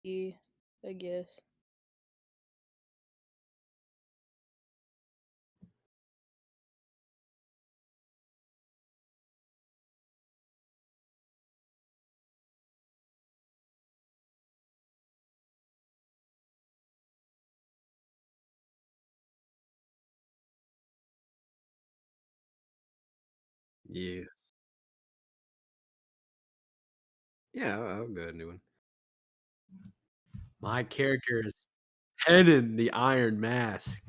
Yeah, I guess. Yeah. Yeah, I'll go ahead and do one. My character is Pennon the Iron Mask,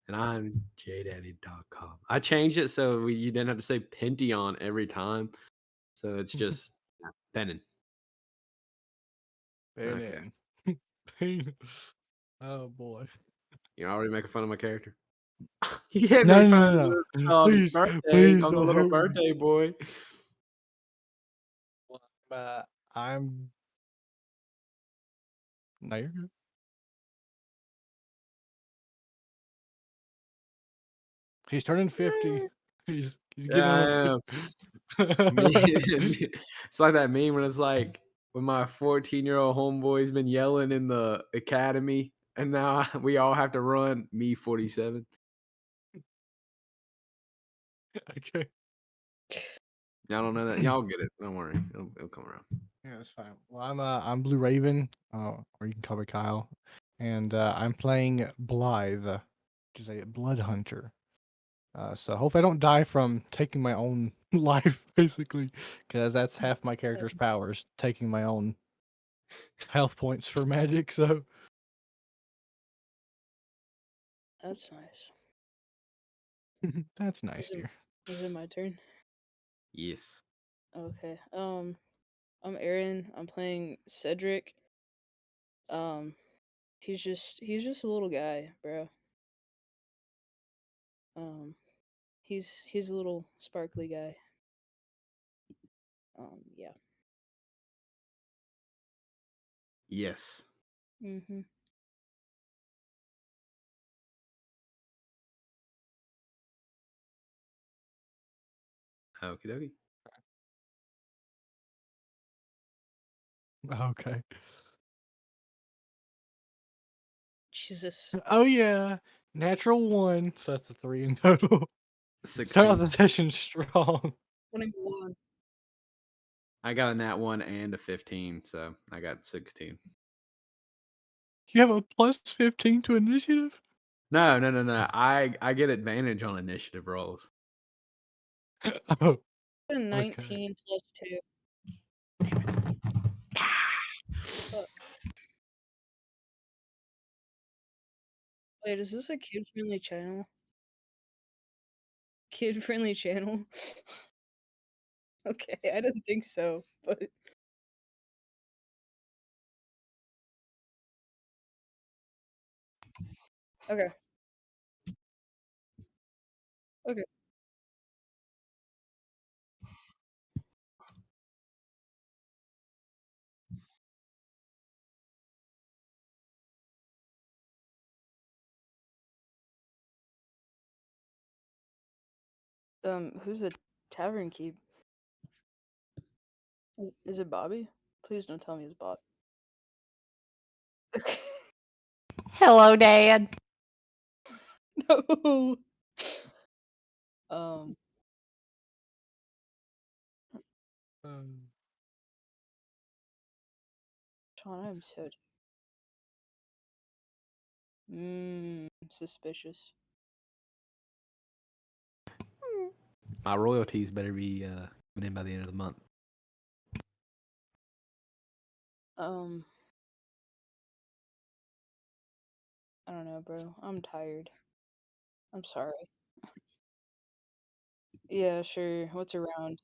and I'm jdaddy.com. I changed it so you didn't have to say Pention every time. So it's just Pennon. Okay. Been in. Oh boy. You're already making fun of my character? You can't No, make fun no, of no, the no. on his Please, birthday. please I'm the don't little hurt me. birthday boy. Well, I'm. No, you're good. He's turning 50. He's getting Yeah, on I up am. It's like that meme when it's like when my 14-year-old homeboy's been yelling in the academy, and now we all have to run. Me 47. Okay. Y'all don't know that. Y'all get it. Don't worry. It'll come around. Yeah, that's fine. Well, I'm Blue Raven, or you can call me Kyle, and I'm playing Blythe, which is a blood hunter. So hopefully I don't die from taking my own life, basically, because that's half my character's powers, taking my own health points for magic. So That's nice. that's nice, Is it dear. is it my turn? Yes. Okay. I'm Aaron. I'm playing Cedric. Um, he's just a little guy, bro. Um, he's a little sparkly guy. Yeah. Yes. Mhm. Okie dokie. Okay. Jesus. Oh yeah, natural one. So that's a 3 in total. Start off 16. the session strong. 21. I got a nat 1 and a 15, so I got 16. You have a plus 15 to initiative. No, no, no, no. I get advantage on initiative rolls. Oh, okay. 19 plus 2. Fuck. Wait, is this a kid-friendly channel? Kid-friendly channel? Okay, I didn't think so, but okay. Okay. Who's the tavern keep? Is it Bobby? Please don't tell me it's Bob. Hello, Dad. No. Um, Um, Sean, I'm so suspicious. My royalties better be coming in by the end of the month. Um, I don't know, bro. I'm tired. I'm sorry. Yeah, sure. What's around?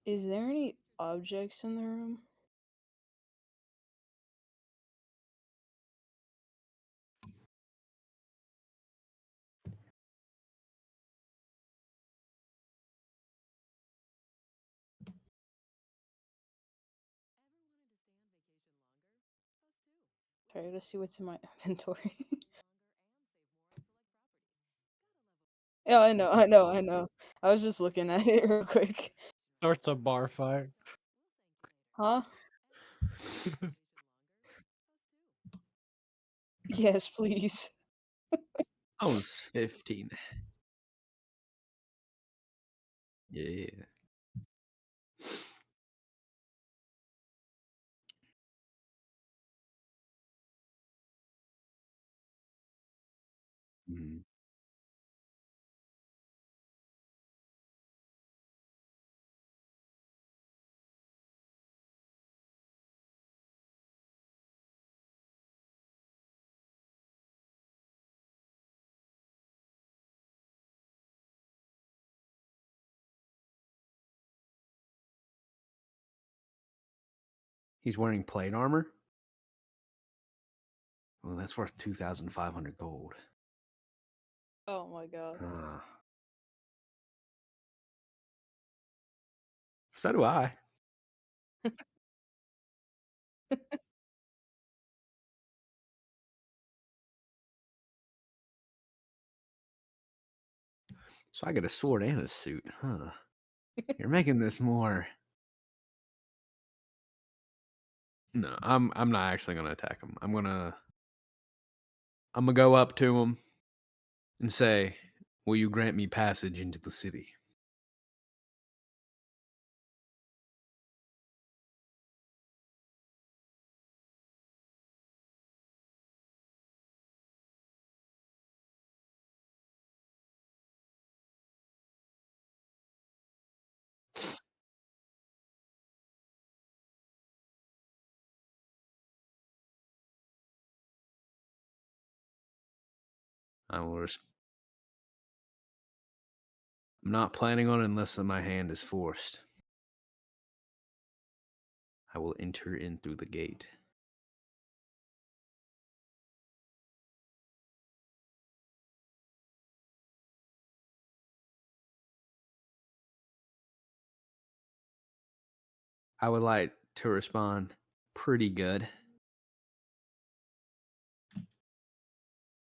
Is there any objects in the room? Try to see what's in my inventory. Yeah, I know. I was just looking at it real quick. Starts a bar fight. Huh? Yes, please. I was 15. Yeah. Mhm. He's wearing plate armor? Well, that's worth 2,500 gold. Oh my god. So do I. So I get a sword and a suit, huh? You're making this more. No, I'm not actually gonna attack him. I'm gonna go up to him and say, "Will you grant me passage into the city?" I will. I'm not planning on it unless my hand is forced. I will enter in through the gate. I would like to respond pretty good.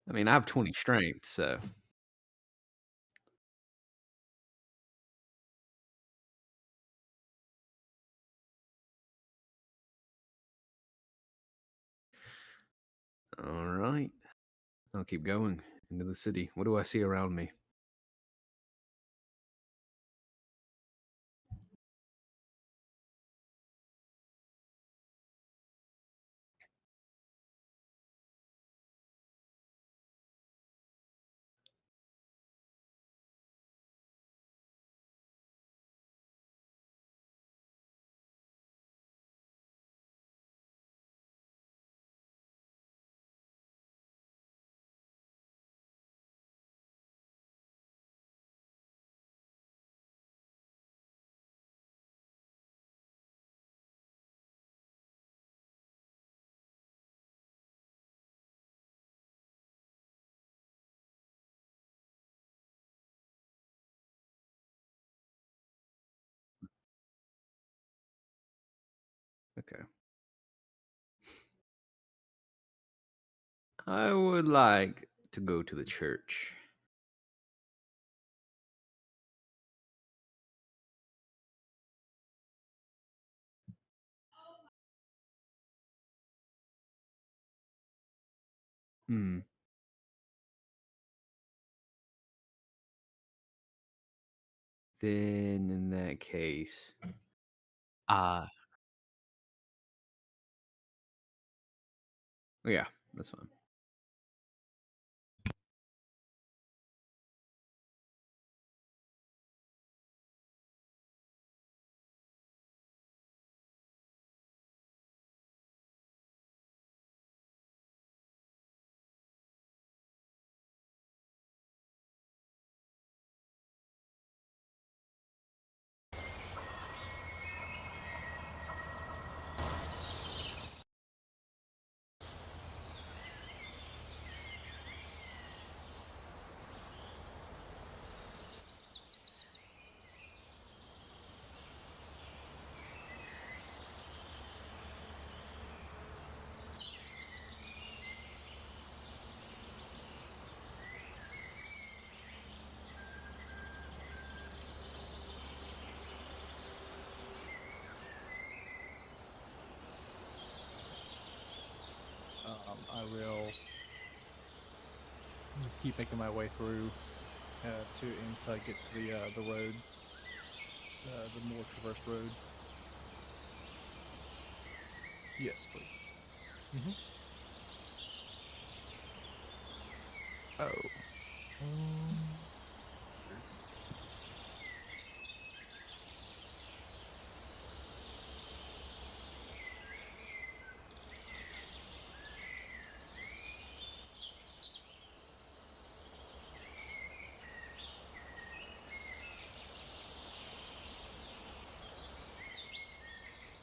I mean, I have 20 strength, so all right. I'll keep going into the city. What do I see around me? Okay. I would like to go to the church. Hmm. Then in that case, uh yeah, that's fine. I will keep making my way through until I get to the road, the more traversed road. Yes, please. Oh.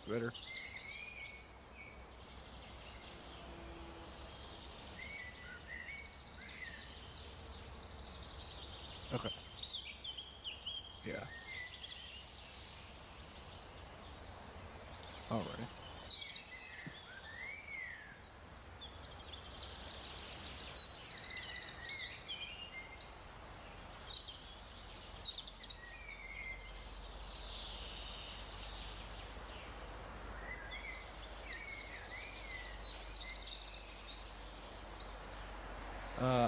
Better. Okay. Yeah. All right.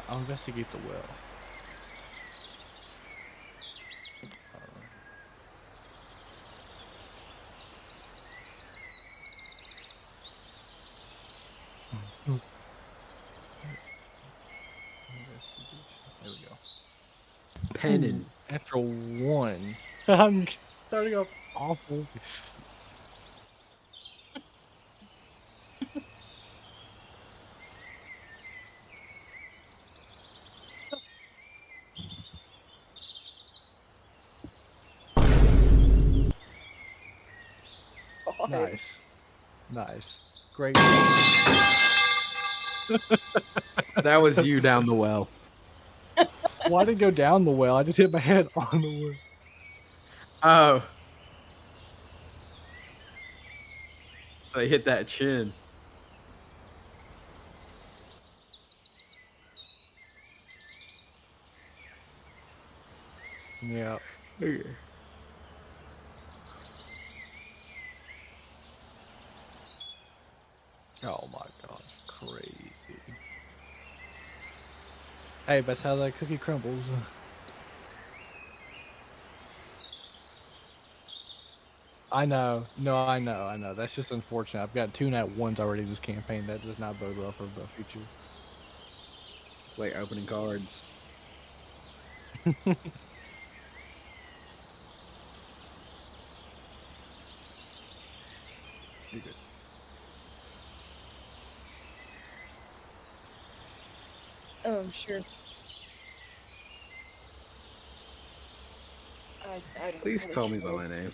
I'll investigate the well. Investigation. There we go. Pennon. Natural 1. I'm starting off awful. God. Nice. Nice. Great. That was you down the well. Well, I didn't go down the well. I just hit my head on the well. Oh. So you hit that chin. Yeah. Okay. Oh my gosh. Crazy. Hey, that's how that cookie crumbles. I know. No, I know. That's just unfortunate. I've got 2 nat 1s already this campaign. That does not bode well for the future. It's like opening cards. You're good. Sure. I don't Please really call me by know. my name.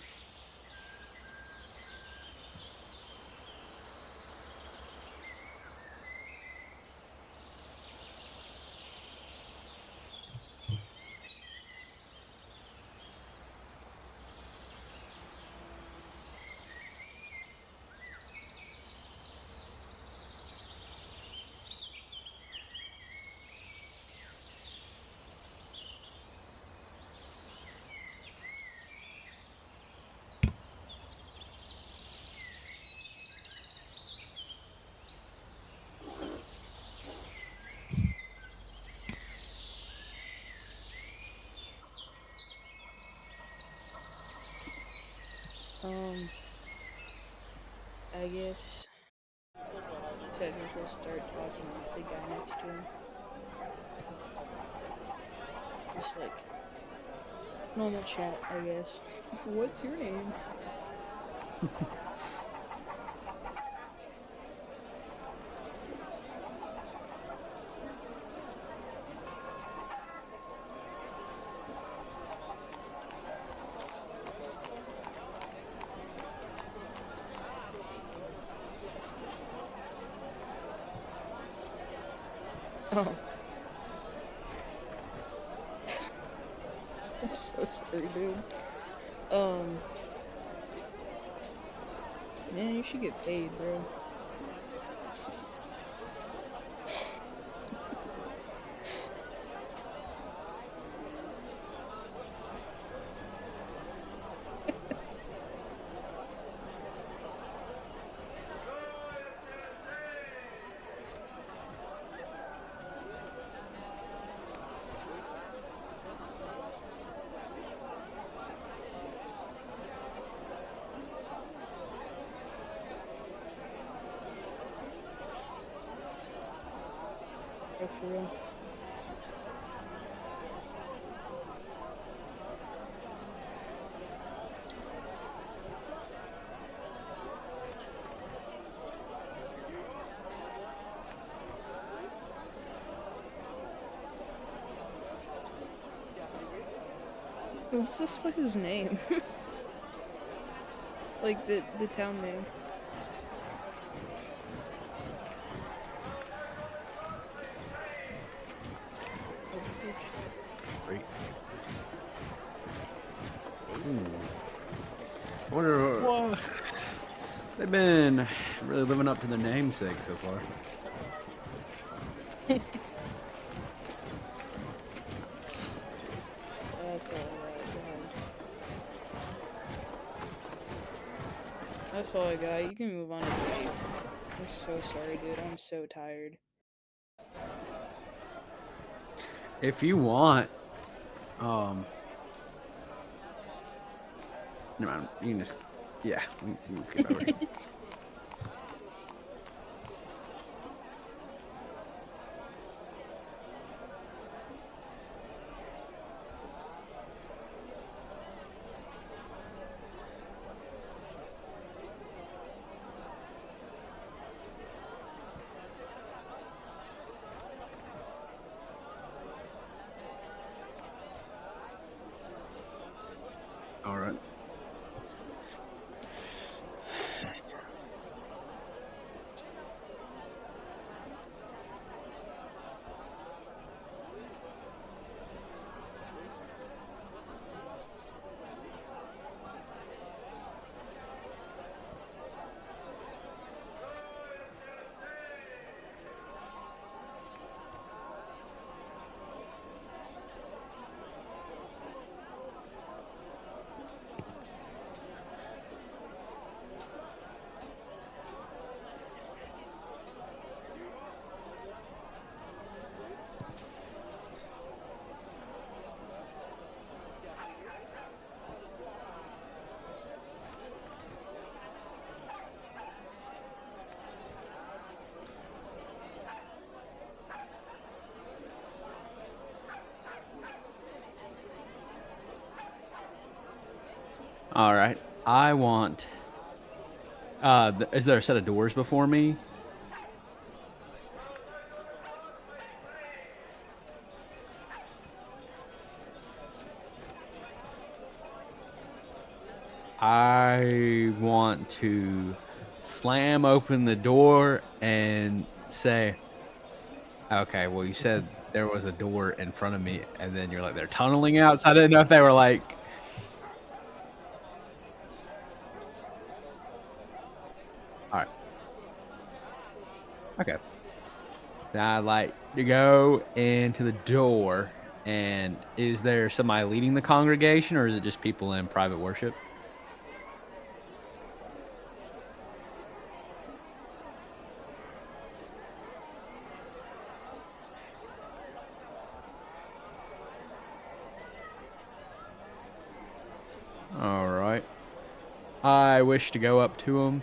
I guess Cedric will start talking with the guy next to him. Just like normal chat, I guess. What's your name? Oh. I'm so sorry, dude. Man, you should get paid, bro. What's this place's name? Like the town name. Great. I wonder. Whoa. They've been really living up to their namesake so far. That's all I got. God. That's all I got. You can move on to the tape. I'm so sorry, dude. I'm so tired. If you want, never mind. You can just, yeah, we can skip over. All right. All right. I want. Is there a set of doors before me? I want to slam open the door and say, okay, well, you said there was a door in front of me, and then you're like, they're tunneling out. So I didn't know if they were like. All right. Okay. Then I'd like to go into the door, and is there somebody leading the congregation, or is it just people in private worship? All right. I wish to go up to him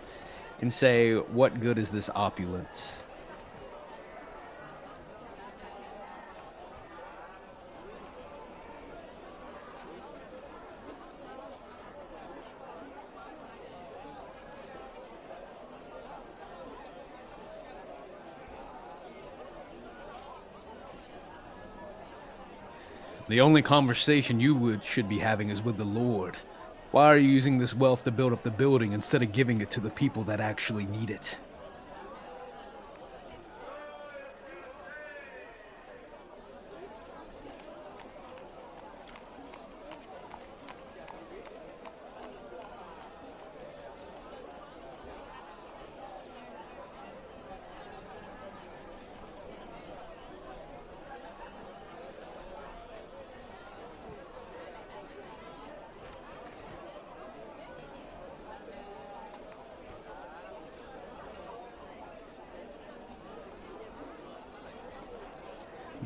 and say, what good is this opulence? The only conversation you should be having is with the Lord. Why are you using this wealth to build up the building instead of giving it to the people that actually need it?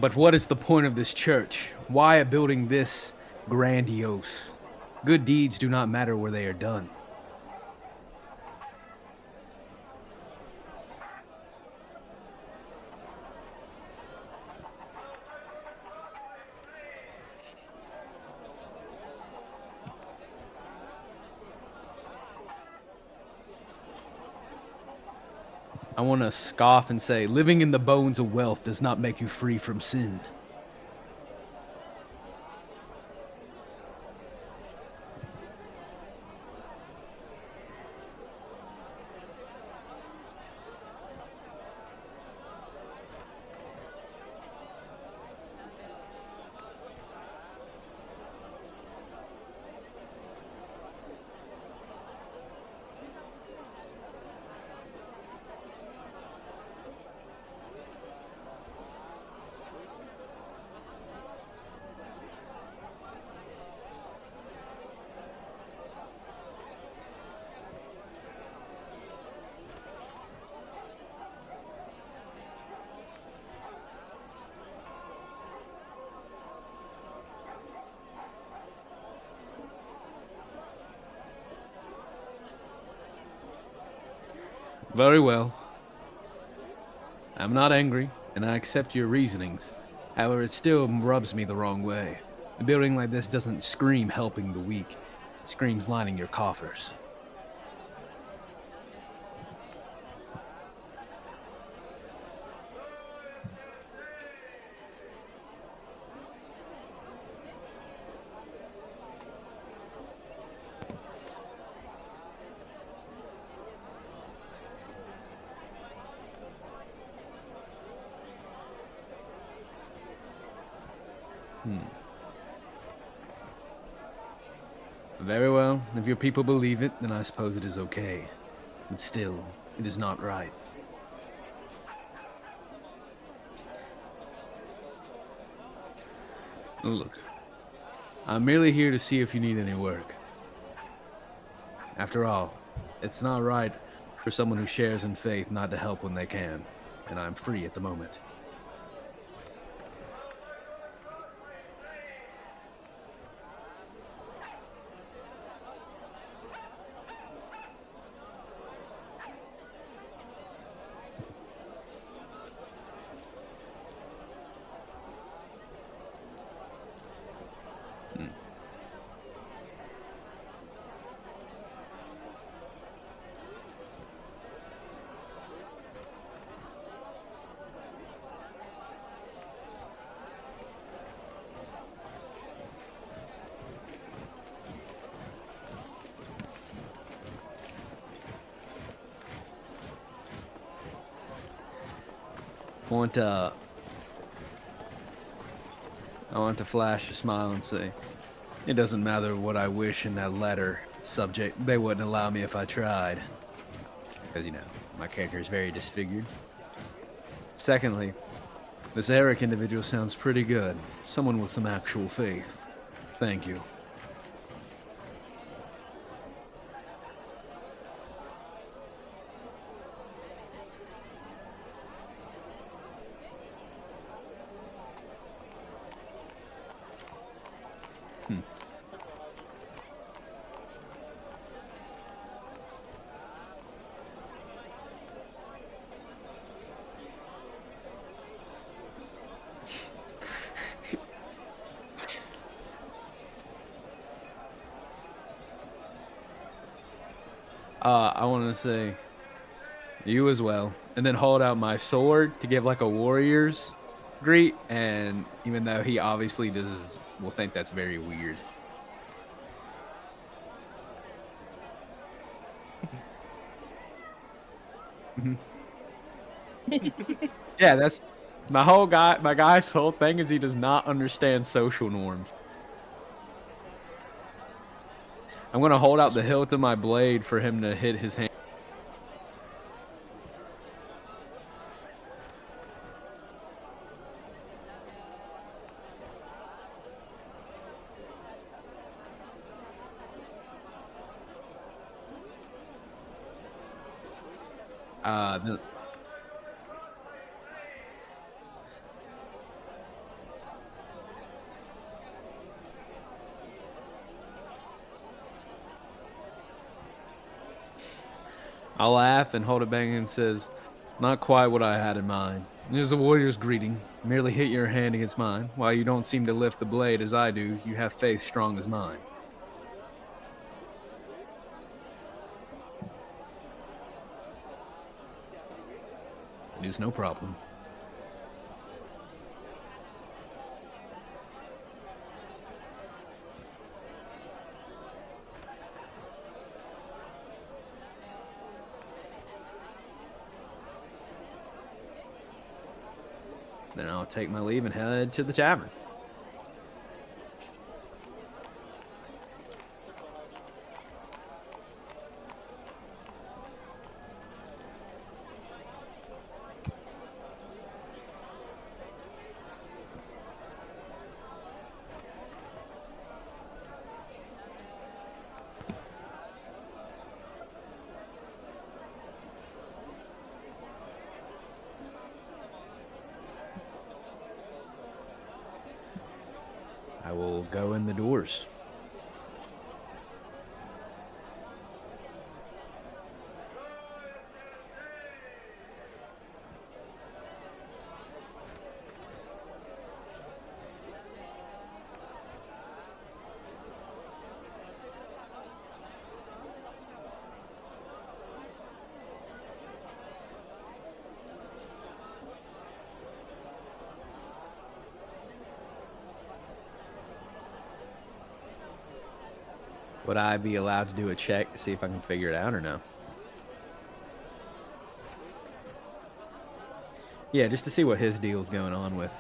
But what is the point of this church? Why a building this grandiose? Good deeds do not matter where they are done. I want to scoff and say, living in the bones of wealth does not make you free from sin. Very well. I'm not angry, and I accept your reasonings. However, it still rubs me the wrong way. A building like this doesn't scream helping the weak. It screams lining your coffers. Very well. If your people believe it, then I suppose it is okay. But still, it is not right. Look, I'm merely here to see if you need any work. After all, it's not right for someone who shares in faith not to help when they can, and I'm free at the moment. I want to flash a smile and say, it doesn't matter what I wish in that letter subject. They wouldn't allow me if I tried. Because, you know, my character is very disfigured. Secondly, this Eric individual sounds pretty good. Someone with some actual faith. Thank you. I want to say, you as well. And then hold out my sword to give like a warrior's greet. And even though he obviously will think that's very weird. Yeah, that's my guy's whole thing is he does not understand social norms. I'm gonna hold out the hilt of my blade for him to hit his hand. Then I'll laugh and hold it back and says, not quite what I had in mind. It is a warrior's greeting. Merely hit your hand against mine. While you don't seem to lift the blade as I do, you have faith strong as mine. It is no problem. Then I'll take my leave and head to the tavern. I will go in the doors. Would I be allowed to do a check to see if I can figure it out or no? Yeah, just to see what his deal's going on with.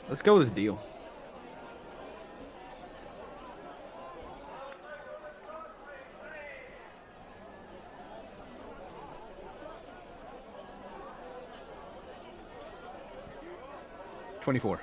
Let's go with his deal. $24.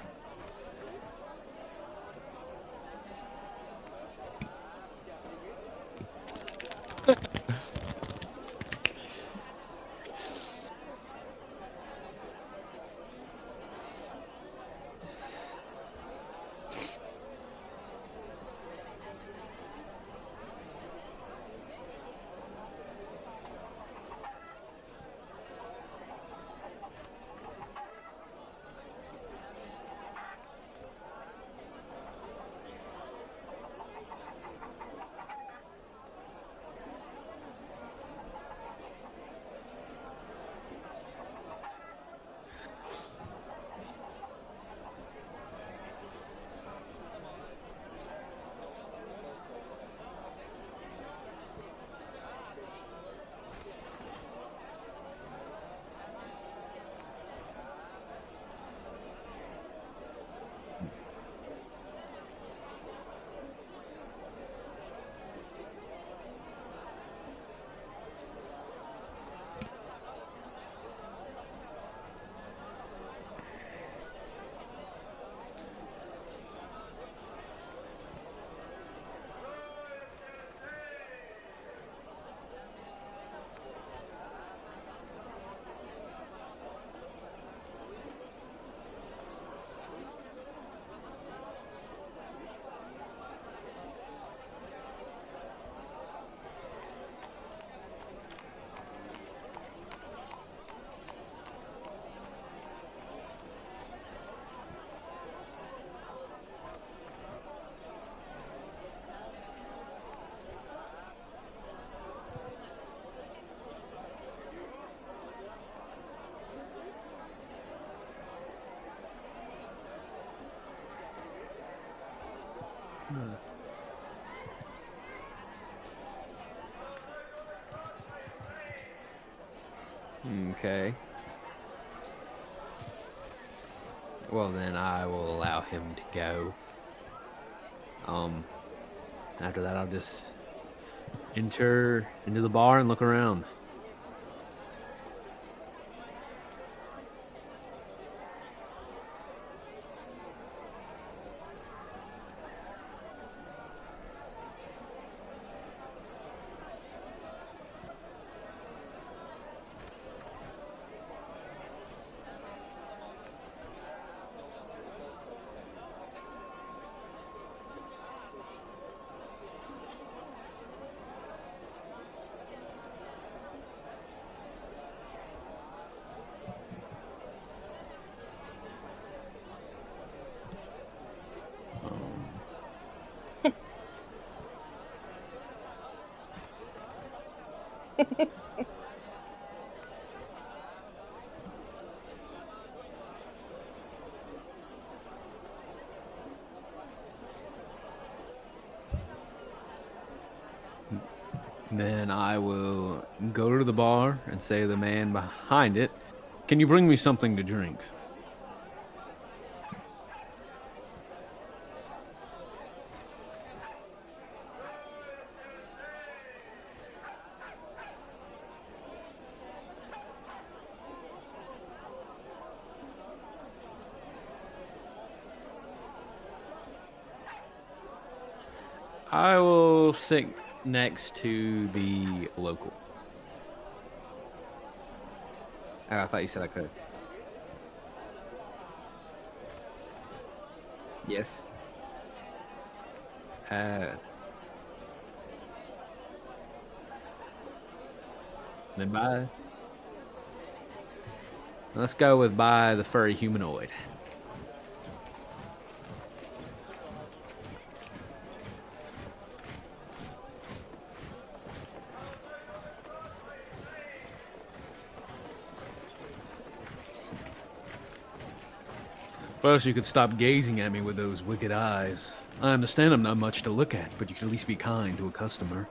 Okay. Well, then I will allow him to go. After that, I'll just enter into the bar and look around. Then I will go to the bar and say to the man behind it, "Can you bring me something to drink?" I will sit next to the local. Oh, I thought you said I could. Yes. Then by. Let's go with by the furry humanoid. First, you could stop gazing at me with those wicked eyes. I understand I'm not much to look at, but you can at least be kind to a customer.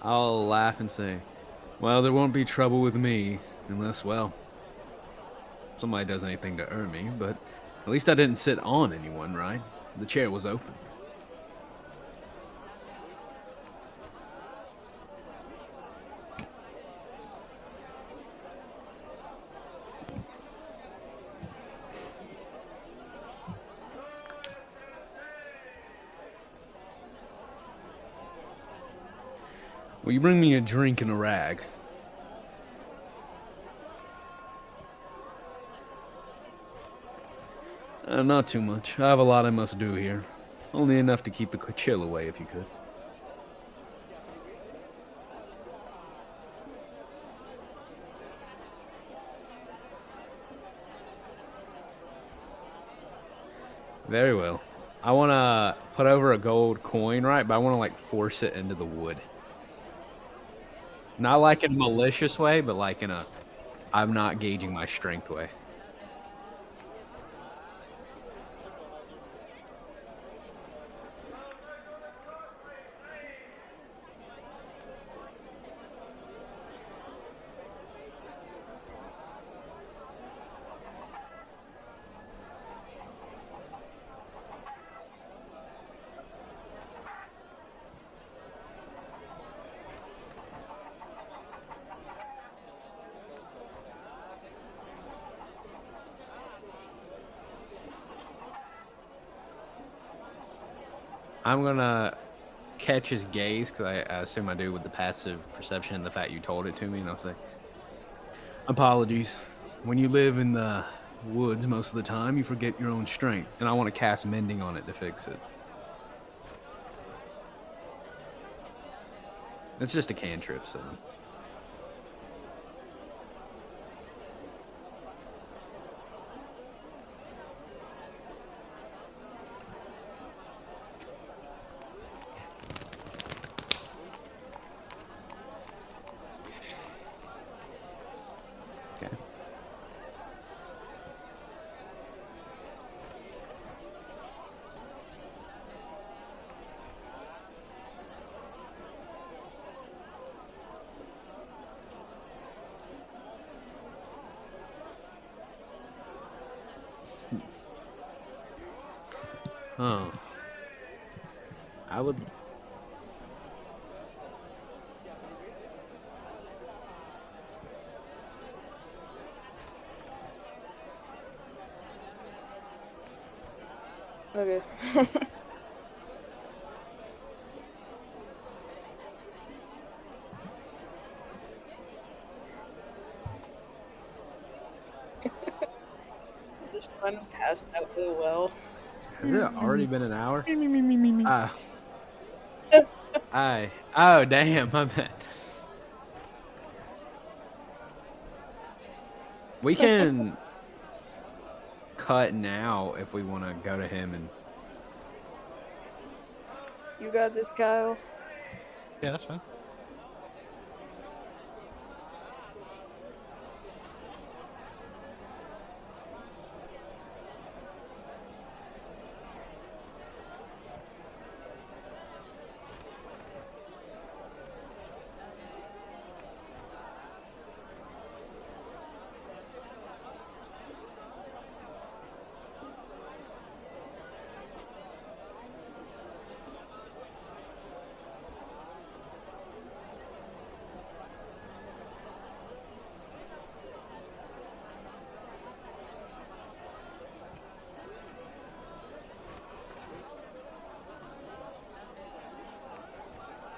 I'll laugh and say, well, there won't be trouble with me, unless, well, somebody does anything to earn me, but at least I didn't sit on anyone, right? The chair was open. Will you bring me a drink and a rag? Not too much. I have a lot I must do here. Only enough to keep the chill away, if you could. Very well. I want to put over a gold coin, right? But I want to, like, force it into the wood. Not like in a malicious way, but like in a I'm not gauging my strength way. I'm gonna catch his gaze, because I assume I do with the passive perception and the fact you told it to me, and I'll say, apologies. When you live in the woods most of the time, you forget your own strength, and I want to cast mending on it to fix it. It's just a cantrip, so... Okay. Oh. I would... Okay. Just trying to pass out really well. Has it already been an hour? Oh, damn, my bad. We can cut now if we want to go to him and... You got this, Kyle. Yeah, that's fine.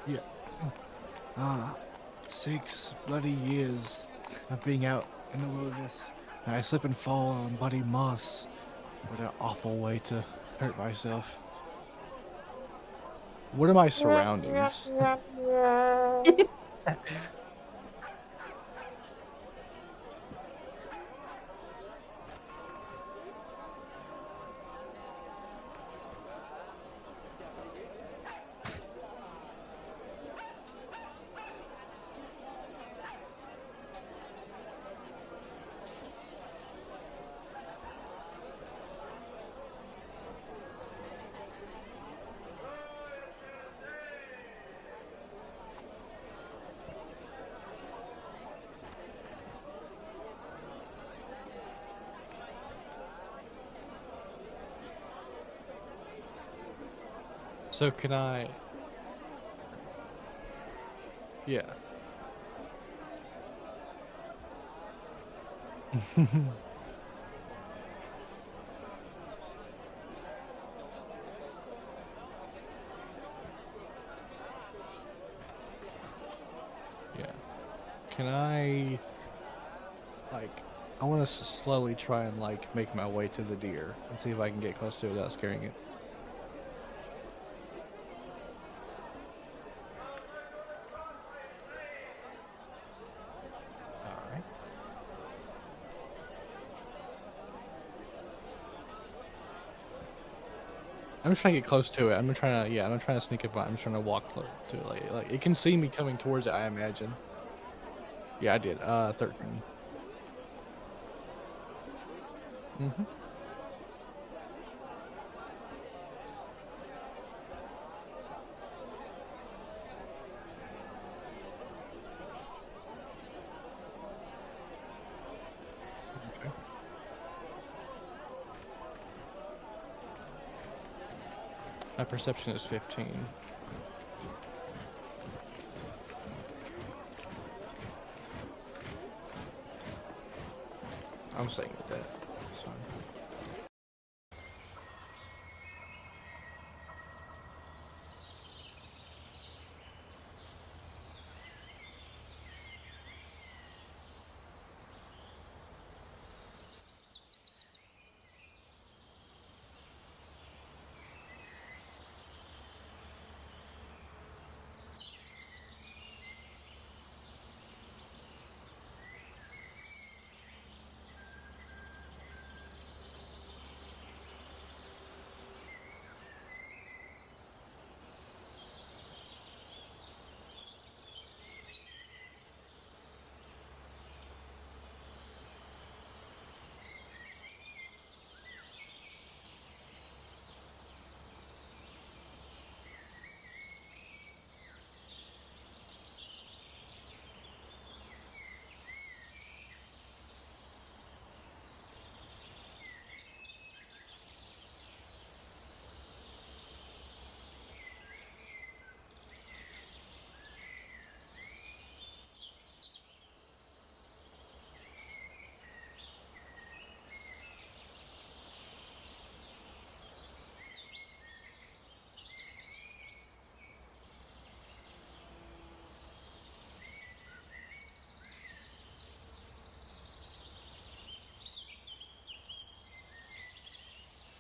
Yeah. 6 bloody years of being out in the wilderness. And I slip and fall on muddy moss. What an awful way to hurt myself. What are my surroundings? So can I? Yeah. Yeah. Can I, like, I want to slowly try and, like, make my way to the deer and see if I can get close to it without scaring it. Alright. I'm just trying to get close to it. I'm trying to, yeah, I'm trying to sneak up on it. I'm trying to walk close to it. Like, it can see me coming towards it, I imagine. Yeah, I did. 13. Mm-hmm. Okay. My perception is 15. I'm staying with that. It's fine.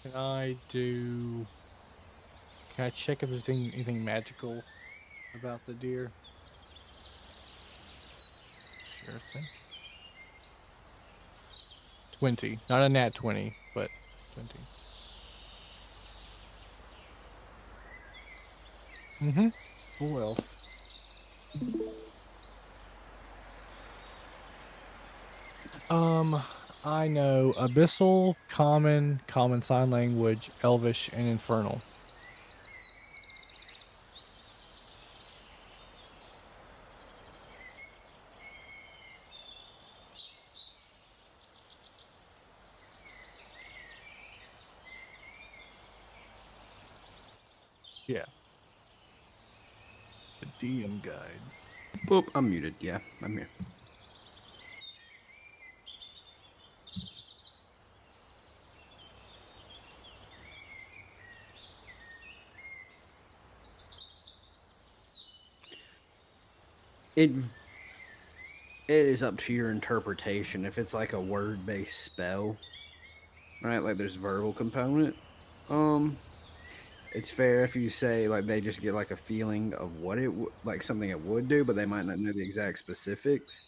Can I do... Can I check if there's anything magical about the deer? Sure thing. 20. Not a nat 20, but 20. Mm-hmm. Full elf. I know Abyssal, Common, Common Sign Language, Elvish, and Infernal. Yeah. The DM guide. Boop, I'm muted. Yeah, I'm here. it is up to your interpretation. If it's like a word-based spell, right? Like there's verbal component. It's fair if you say like they just get like a feeling of what it like something it would do, but they might not know the exact specifics.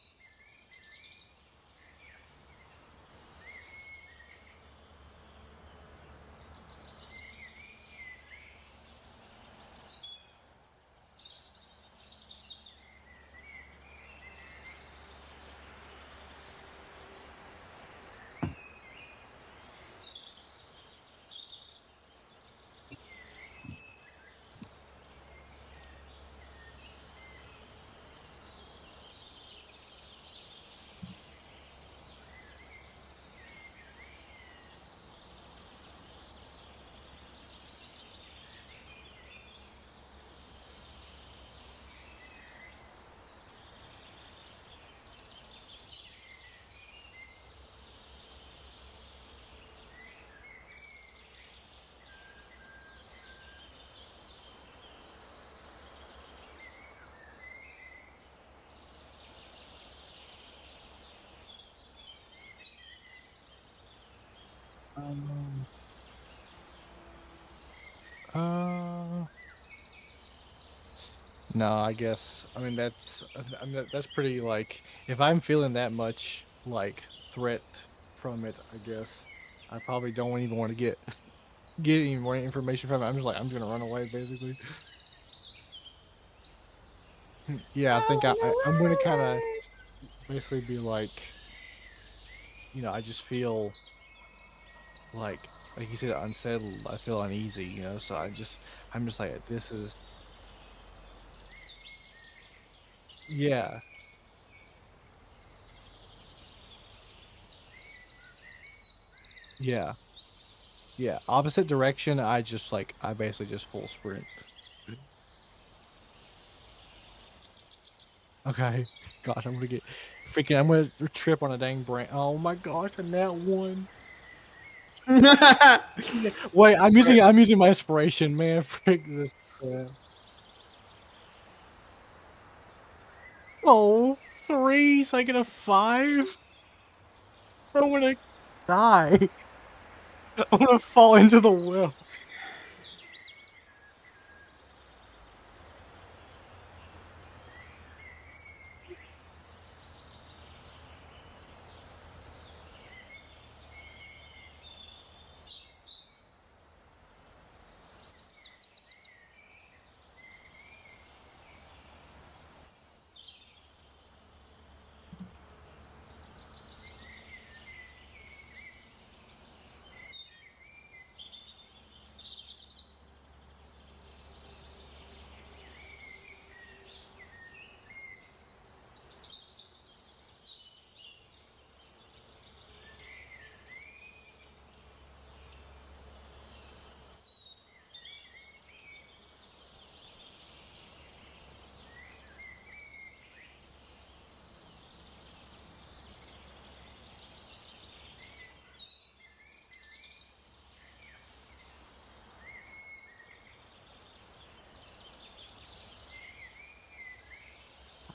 Um, uh, no, I guess. I mean, that's pretty like if I'm feeling that much like threat from it, I guess I probably don't even want to get any more information from it. I'm just gonna run away, basically. Yeah, I think I'm gonna kind of basically be like, I just feel like you said, unsettled. I feel uneasy, so I'm just like, this is, yeah, yeah, yeah. Opposite direction. I basically just full sprint. Okay. Gosh, I'm gonna trip on a dang brain. Oh my gosh, and that one. Yeah. Wait, I'm using my inspiration, man. Frick this. Yeah. Oh, 3, so I get a 5? I'm gonna die. I'm gonna fall into the well.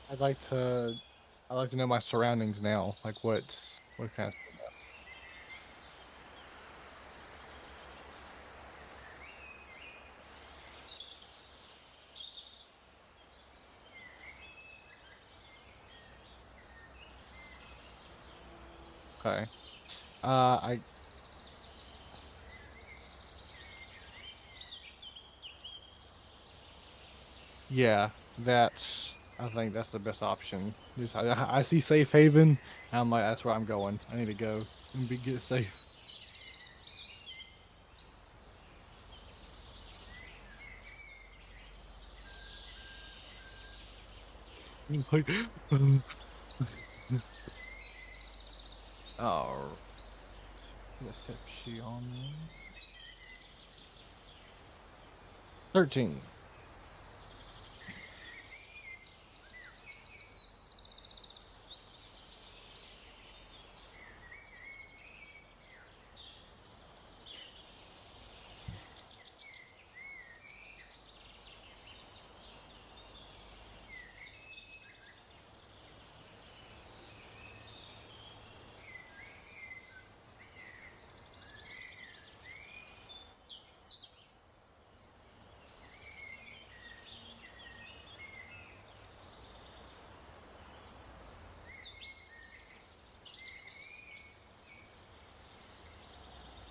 I'd like to I'd like to know my surroundings now. Like what kind of okay. I Yeah, I think that's the best option. Just I see safe haven, and I'm like, that's where I'm going. I need to go and get safe. It's like, oh, deception. 13.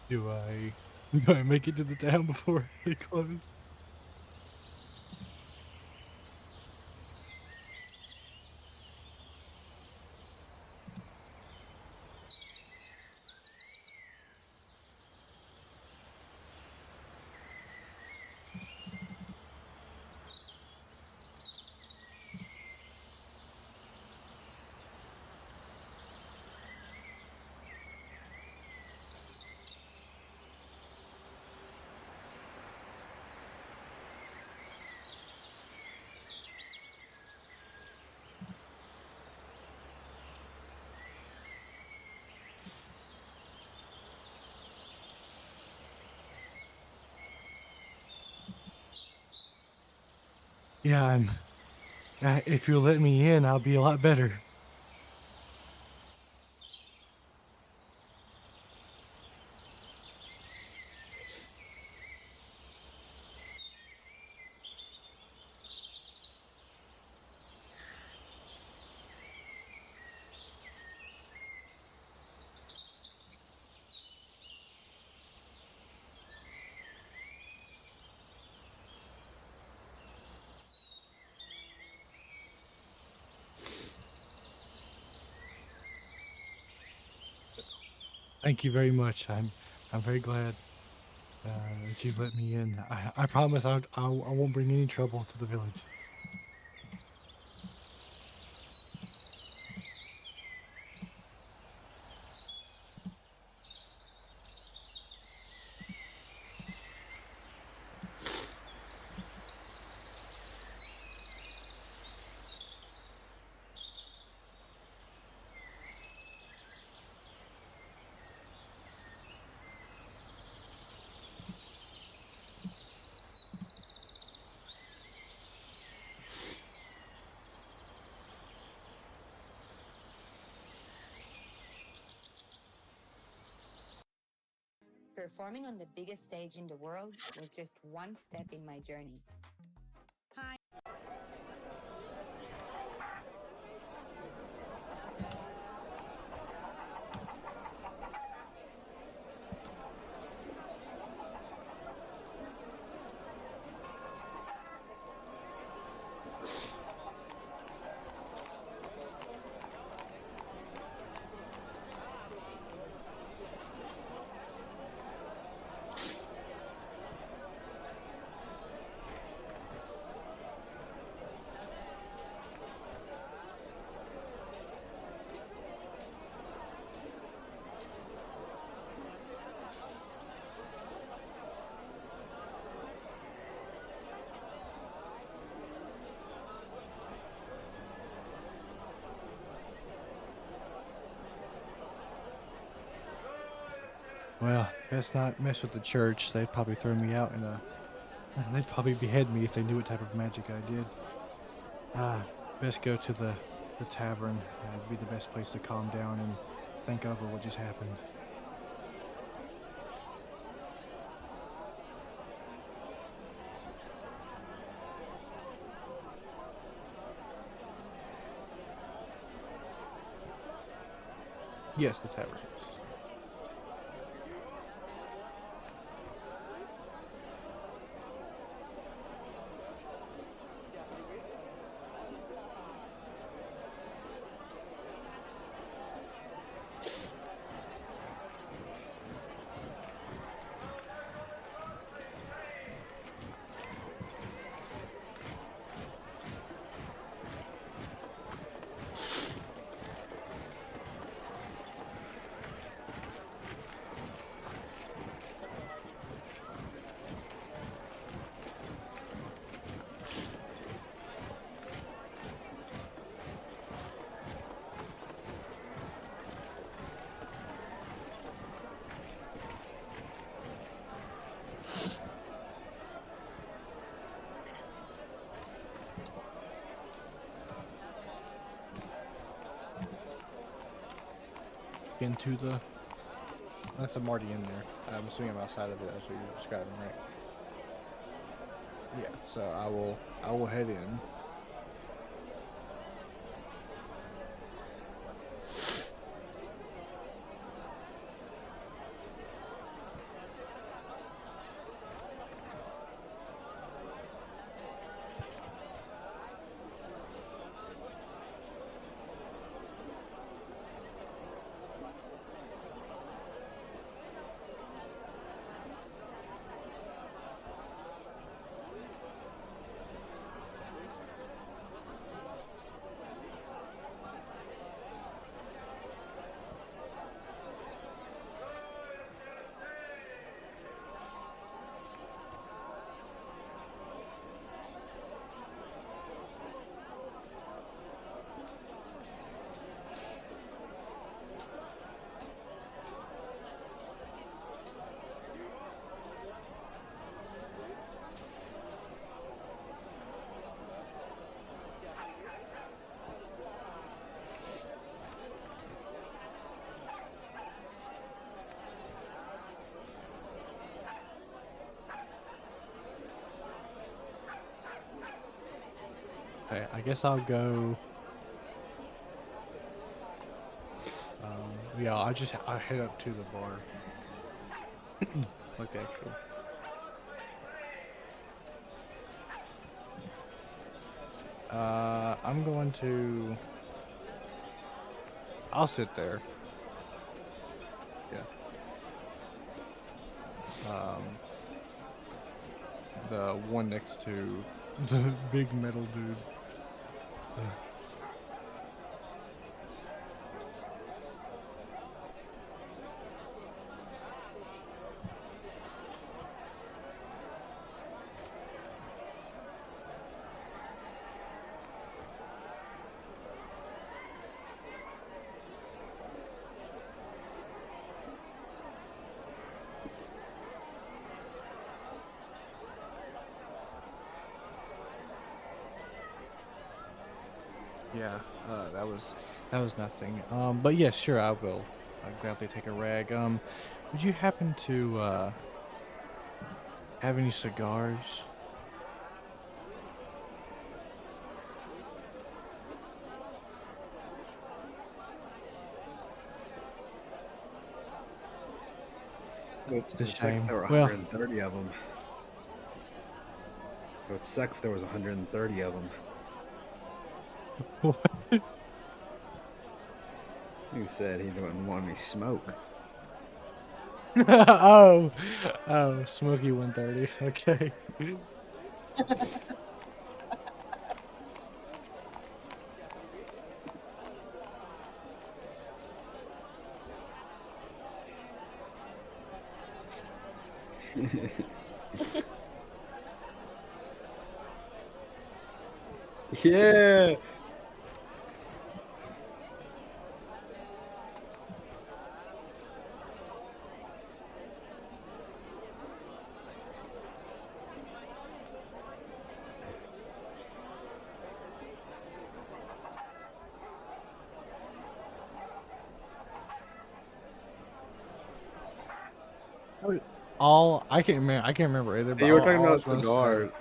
Do I do I make it to the town before they close? Yeah, if you'll let me in, I'll be a lot better. Thank you very much. I'm very glad that you've let me in. I promise I won't bring any trouble to the village. Performing on the biggest stage in the world was just one step in my journey. Hi. Well, best not mess with the church. They'd probably throw me out in a. They'd probably behead me if they knew what type of magic I did. Best go to the tavern. It'd be the best place to calm down and think over what just happened. Yes, the tavern. Into the. Unless I'm already in there. I'm assuming I'm outside of it. That's what you're describing, right? Yeah. So I will head in. Okay, I guess I'll go. Yeah, I'll head up to the bar. Okay, cool. I'm going to. I'll sit there. Yeah. The one next to the big metal dude. Yeah, that was nothing. But yes, sure, I will. I'll gladly take a rag. Would you happen to have any cigars? It's a sick shame. if there were Well- 130 of them. It would suck if there was 130 of them. What? Who said he didn't want me to smoke? Oh, Smokey 130. Okay. Yeah. I can't remember. I can't remember either. But You were all talking I about was gonna say- cigars.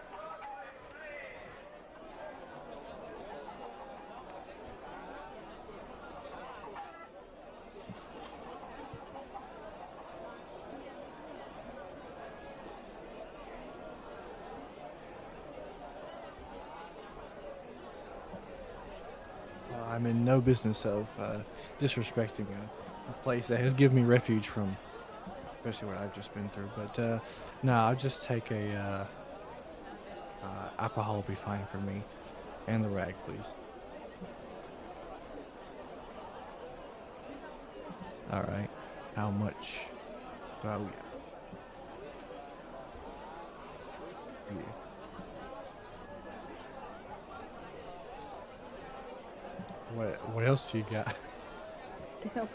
I'm in no business of disrespecting a place that has given me refuge from, especially what I've just been through. But no, I'll just take a alcohol will be fine for me, and the rag, please. All right. How much? Oh yeah. Yeah. What else do you got? Damn.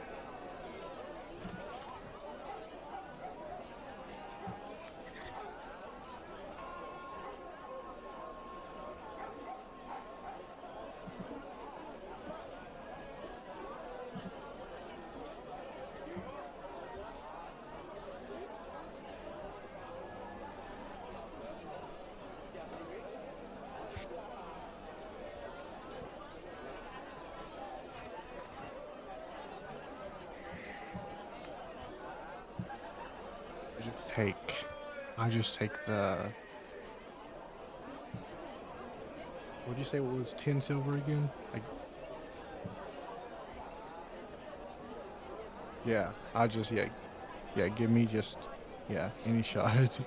I just take the. What'd you say? What was 10 silver again? Yeah. I just yeah. Give me just any shot.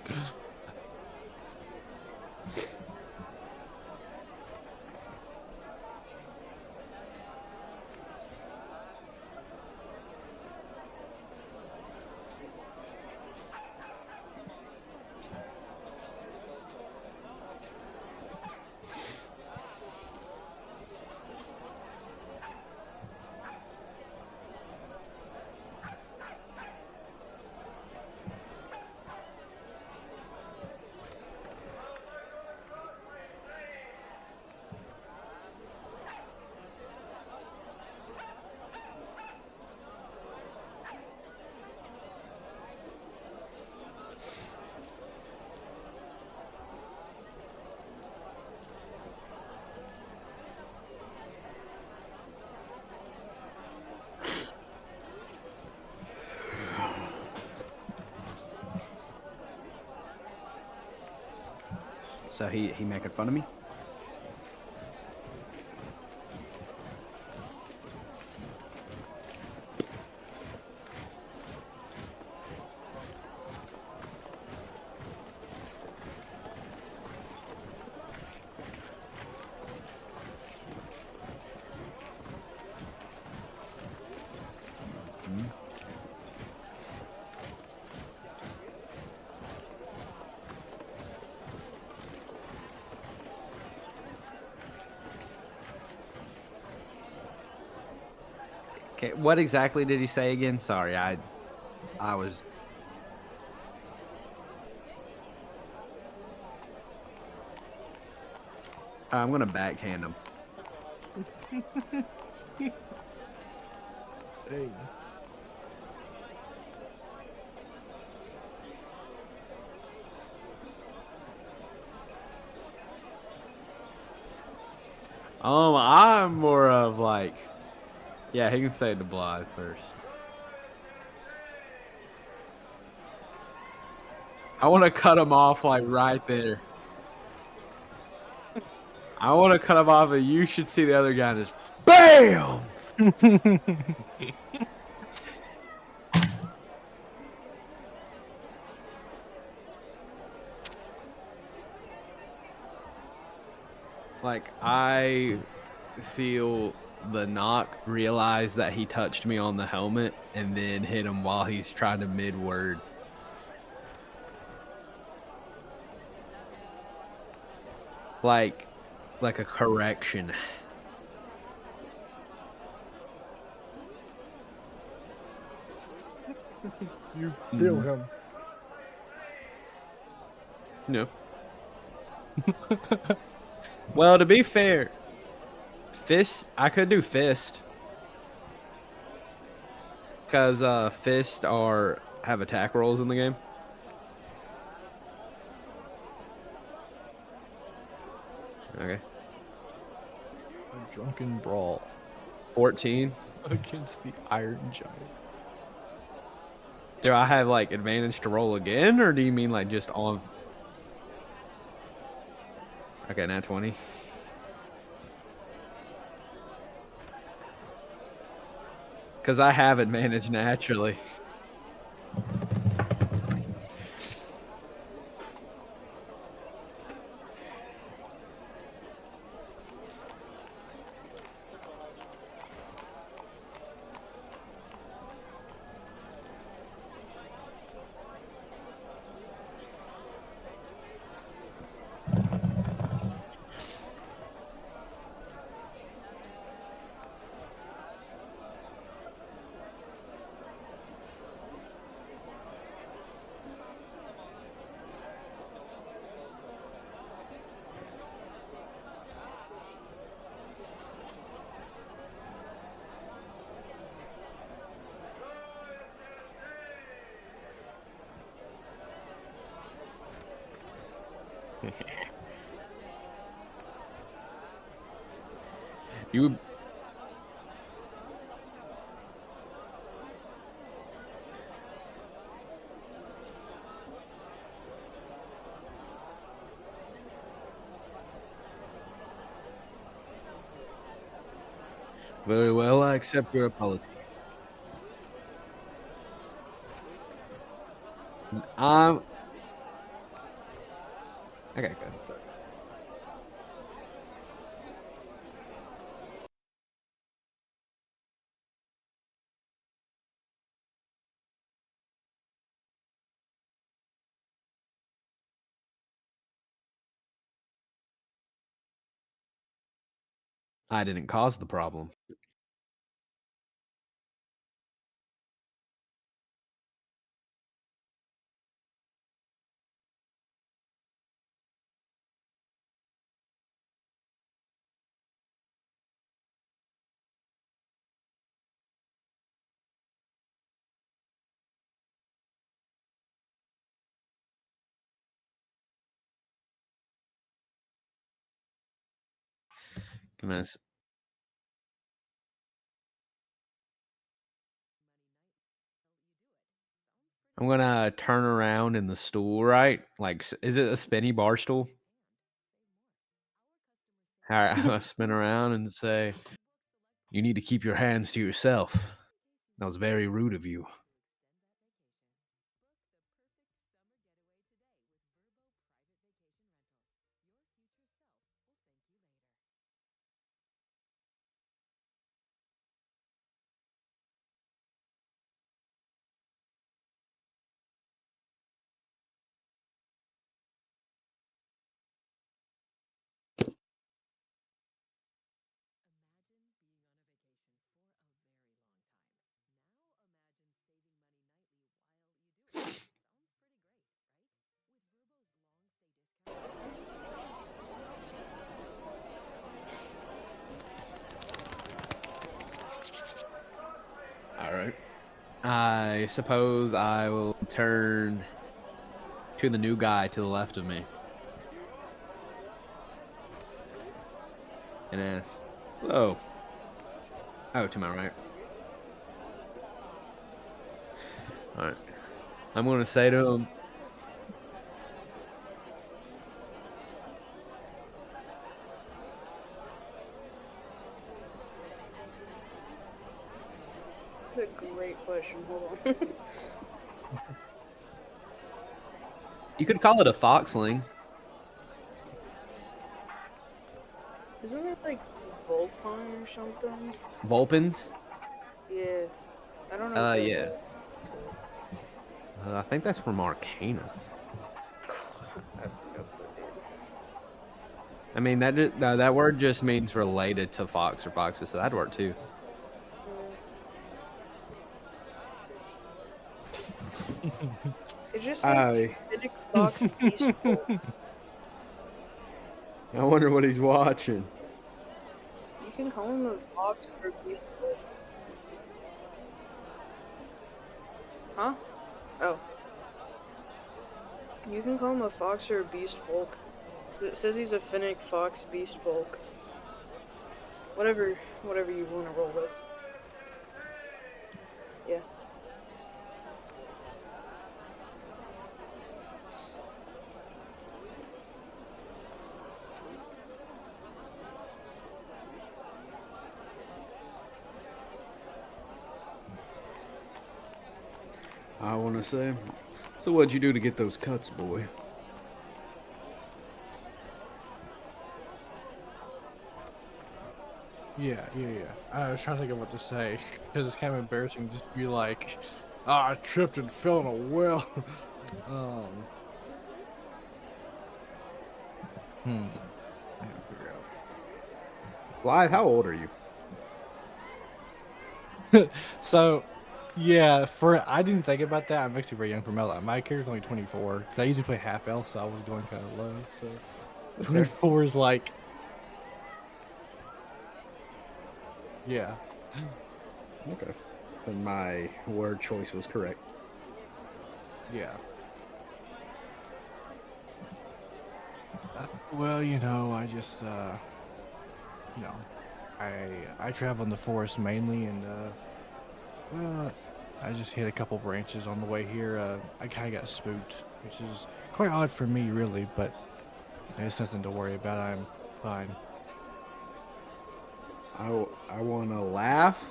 So he making fun of me? Mhm. Okay, what exactly did he say again? Sorry, I was. I'm gonna backhand him. Dang. I'm more of like, yeah, he can say it to Blythe first. I want to cut him off like right there. I want to cut him off, and you should see the other guy just BAM! Like, I feel the knock realize that he touched me on the helmet and then hit him while he's trying to mid-word. Like a correction. You kill Mhm. him. No. Well, to be fair, fist, I could do fist. Because fist have attack rolls in the game. Okay. A drunken brawl 14. against the Iron Giant. Do I have like advantage to roll again, or do you mean like just on? Okay, nat 20. Because I have advantage naturally. You very well. I accept your apology. Um. Okay, good. Sorry. I didn't cause the problem. Goodness. I'm gonna turn around in the stool, right? Like, is it a spinny bar stool? All right, I'm gonna spin around and say, "You need to keep your hands to yourself. That was very rude of you." All right. I suppose I will turn to the new guy to the left of me and ask, "Hello." Oh, to my right. All right. I'm going to say to him, That's a great question. Hold on. you could call it a foxling. Isn't it like Volpine or something? Vulpins? Yeah. I don't know. If Yeah. I think that's from Arcana. I have no clue, dude. I mean, that word just means related to fox or foxes, so that'd work too. It just says Finnick Fox Peaceful. I wonder what he's watching. You can call him a fox or peaceful. Huh? Oh. You can call him a fox or a beast folk. It says he's a Finnick Fox Beast Folk. Whatever you want to roll with. Yeah. I want to say, so what'd you do to get those cuts, boy? Yeah. I was trying to think of what to say because it's kind of embarrassing just to be like, I tripped and fell in a well. I gotta figure Blythe, how old are you? out. So, yeah, I didn't think about that. I'm actually very young for Mela. My character's only 24. 'Cause I usually play half elf, so I was going kind of low. So, That's fair. 24 is like, yeah. Okay. Then my word choice was correct. Yeah. Well, I just, I travel in the forest mainly, and well, I just hit a couple branches on the way here. I kind of got spooked, which is quite odd for me, really, but it's nothing to worry about. I'm fine. I want to laugh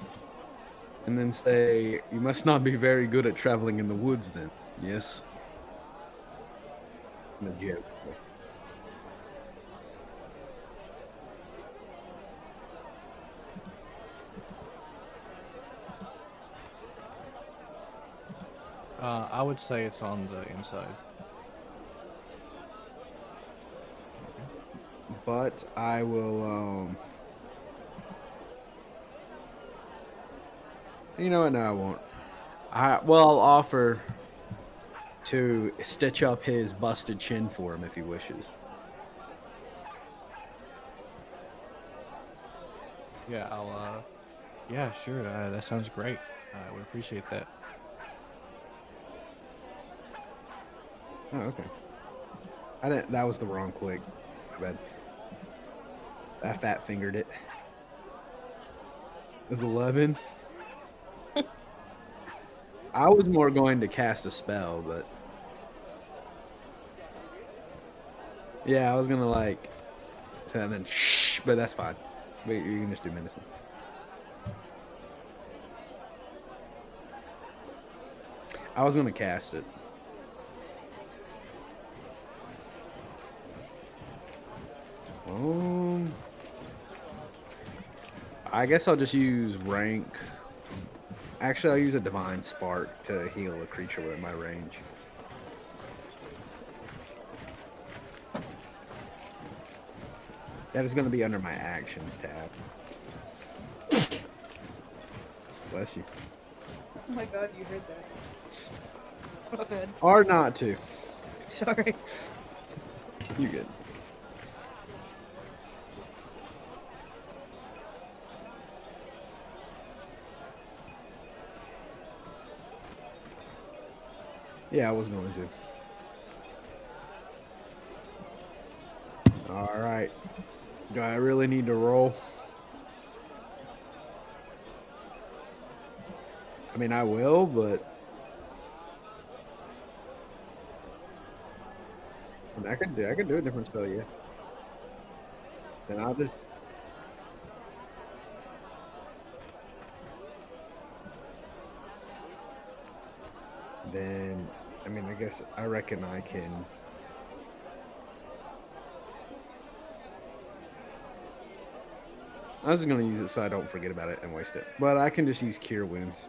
and then say, you must not be very good at traveling in the woods then. Yes? I'm a joke. I would say it's on the inside. But I will, you know what? No, I won't. I'll offer to stitch up his busted chin for him if he wishes. Yeah, yeah, sure. That sounds great. I would appreciate that. Oh, okay. I didn't. That was the wrong click. My bad. I fat fingered it. It was 11. I was more going to cast a spell, but yeah, I was gonna So and then shh, but that's fine. But you can just do medicine. I was gonna cast it. I guess I'll just use rank. Actually, I'll use a divine spark to heal a creature within my range. That is going to be under my actions tab. Bless you. Oh my god, you heard that. Go ahead. Or not to. Sorry. You good. Yeah, I was going to. Alright. Do I really need to roll? I mean, I will, but... I could do a different spell, yeah. Then I'll just... Then, I mean, I guess I reckon I can... I was going to use it so I don't forget about it and waste it. But I can just use Cure Wounds.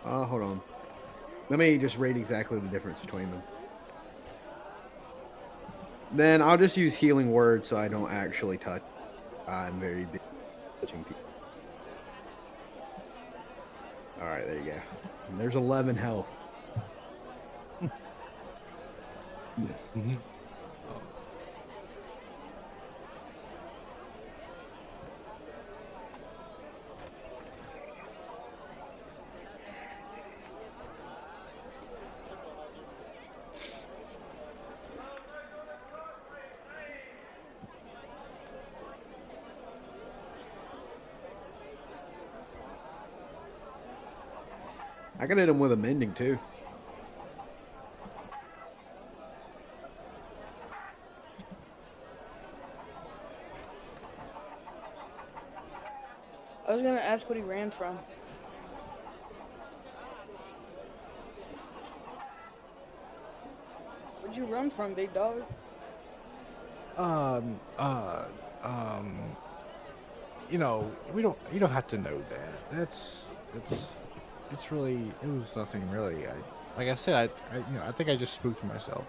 Hold on. Let me just rate exactly the difference between them. Then I'll just use Healing Word so I don't actually touch. I'm very big touching people. Alright, there you go. And there's 11 health. I can hit him with a mending too. I was gonna ask what he ran from. Where'd you run from, big dog? You know, you don't have to know that. It's really, it was nothing really. Like I said, I think I just spooked myself.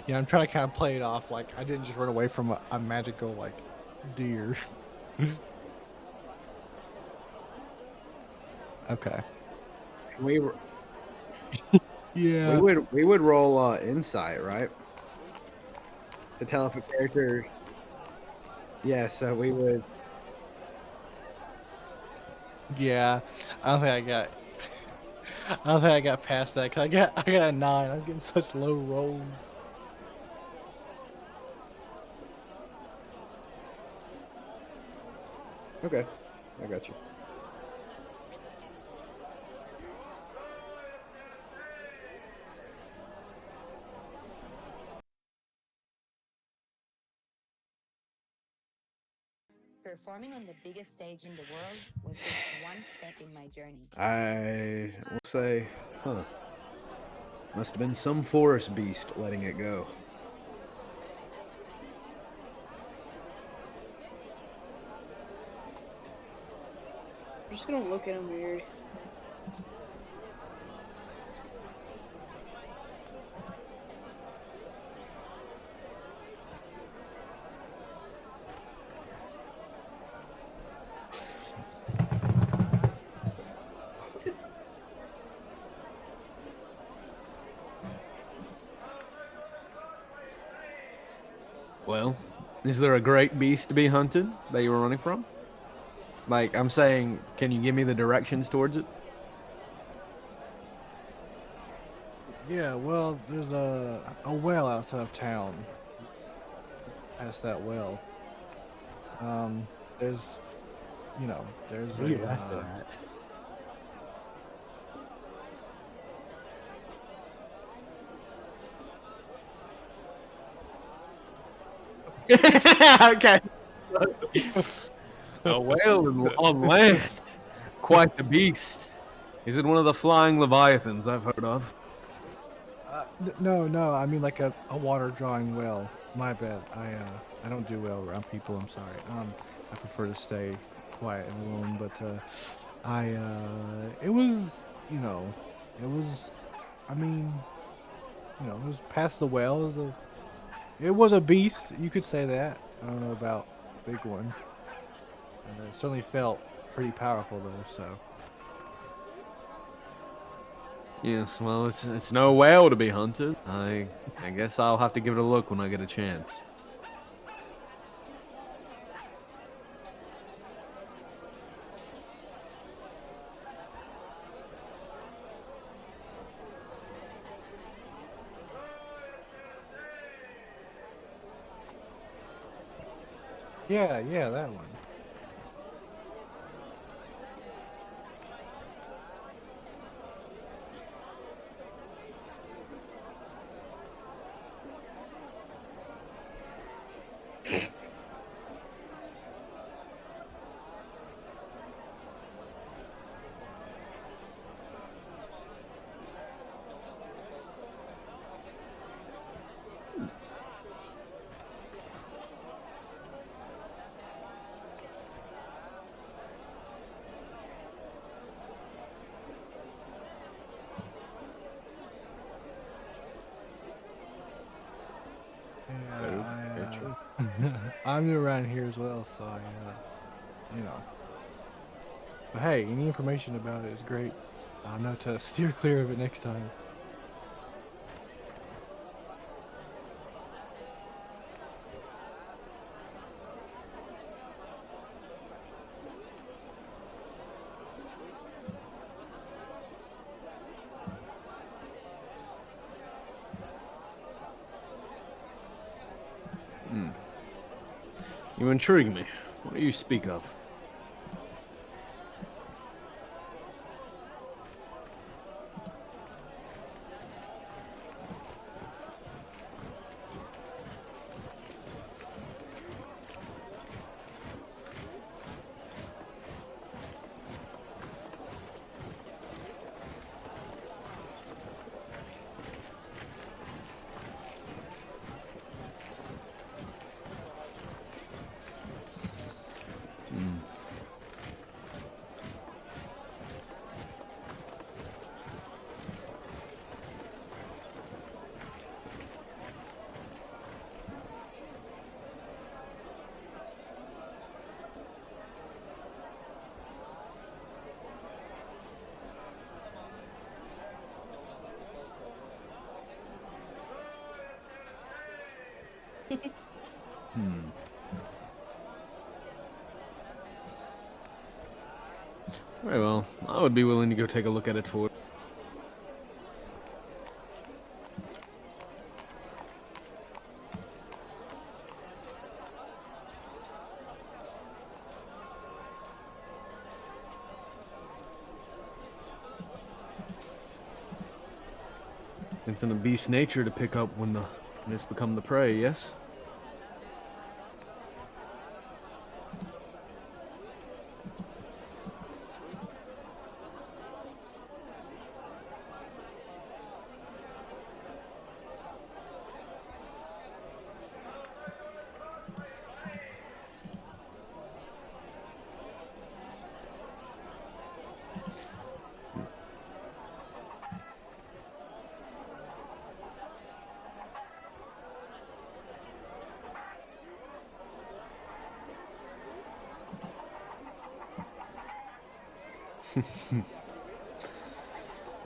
I'm trying to kind of play it off like I didn't just run away from a magical like deer. Okay. We Yeah. we would roll insight, right? To tell if a character. Yeah, so we would. Yeah. I don't think I got. I don't think I got past that because I got a 9. I'm getting such low rolls. Okay, I got you. Performing on the biggest stage in the world was just one step in my journey. I will say, huh. Must have been some forest beast letting it go. I'm just gonna look at him weird. Well, is there a great beast to be hunted that you were running from? Like, I'm saying, can you give me the directions towards it? Yeah, well, there's a well outside of town. Past that well. There's there's What are you a laughing at? Okay. A whale on land. Quite the beast. Is it one of the flying leviathans I've heard of? no, I mean like a water drawing well. My bad. I don't do well around people. I'm sorry. I prefer to stay quiet and alone. But it was you know, it was. I mean, it was past the well. It was a beast. You could say that. I don't know about big one. It certainly felt pretty powerful though. So Yes, well, it's no whale to be hunted. I guess I'll have to give it a look when I get a chance. yeah, that one. Yeah, I'm new around here as well, so you know. But hey, any information about it is great. I'll know to steer clear of it next time. You intrigue me. What do you speak of? Very well. I would be willing to go take a look at it for. It's in a beast's nature to pick up when it's become the prey, yes?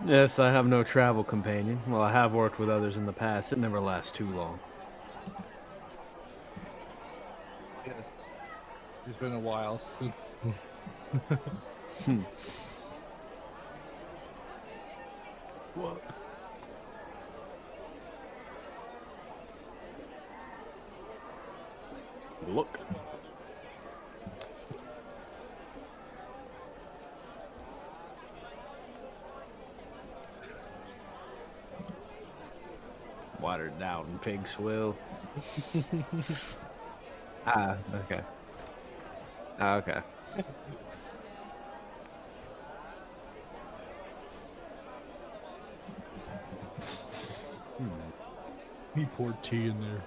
Yes, I have no travel companion. Well, I have worked with others in the past. It never lasts too long. Yes. It's been a while since. What? Look. pig swill. Okay. Okay. He poured tea in there.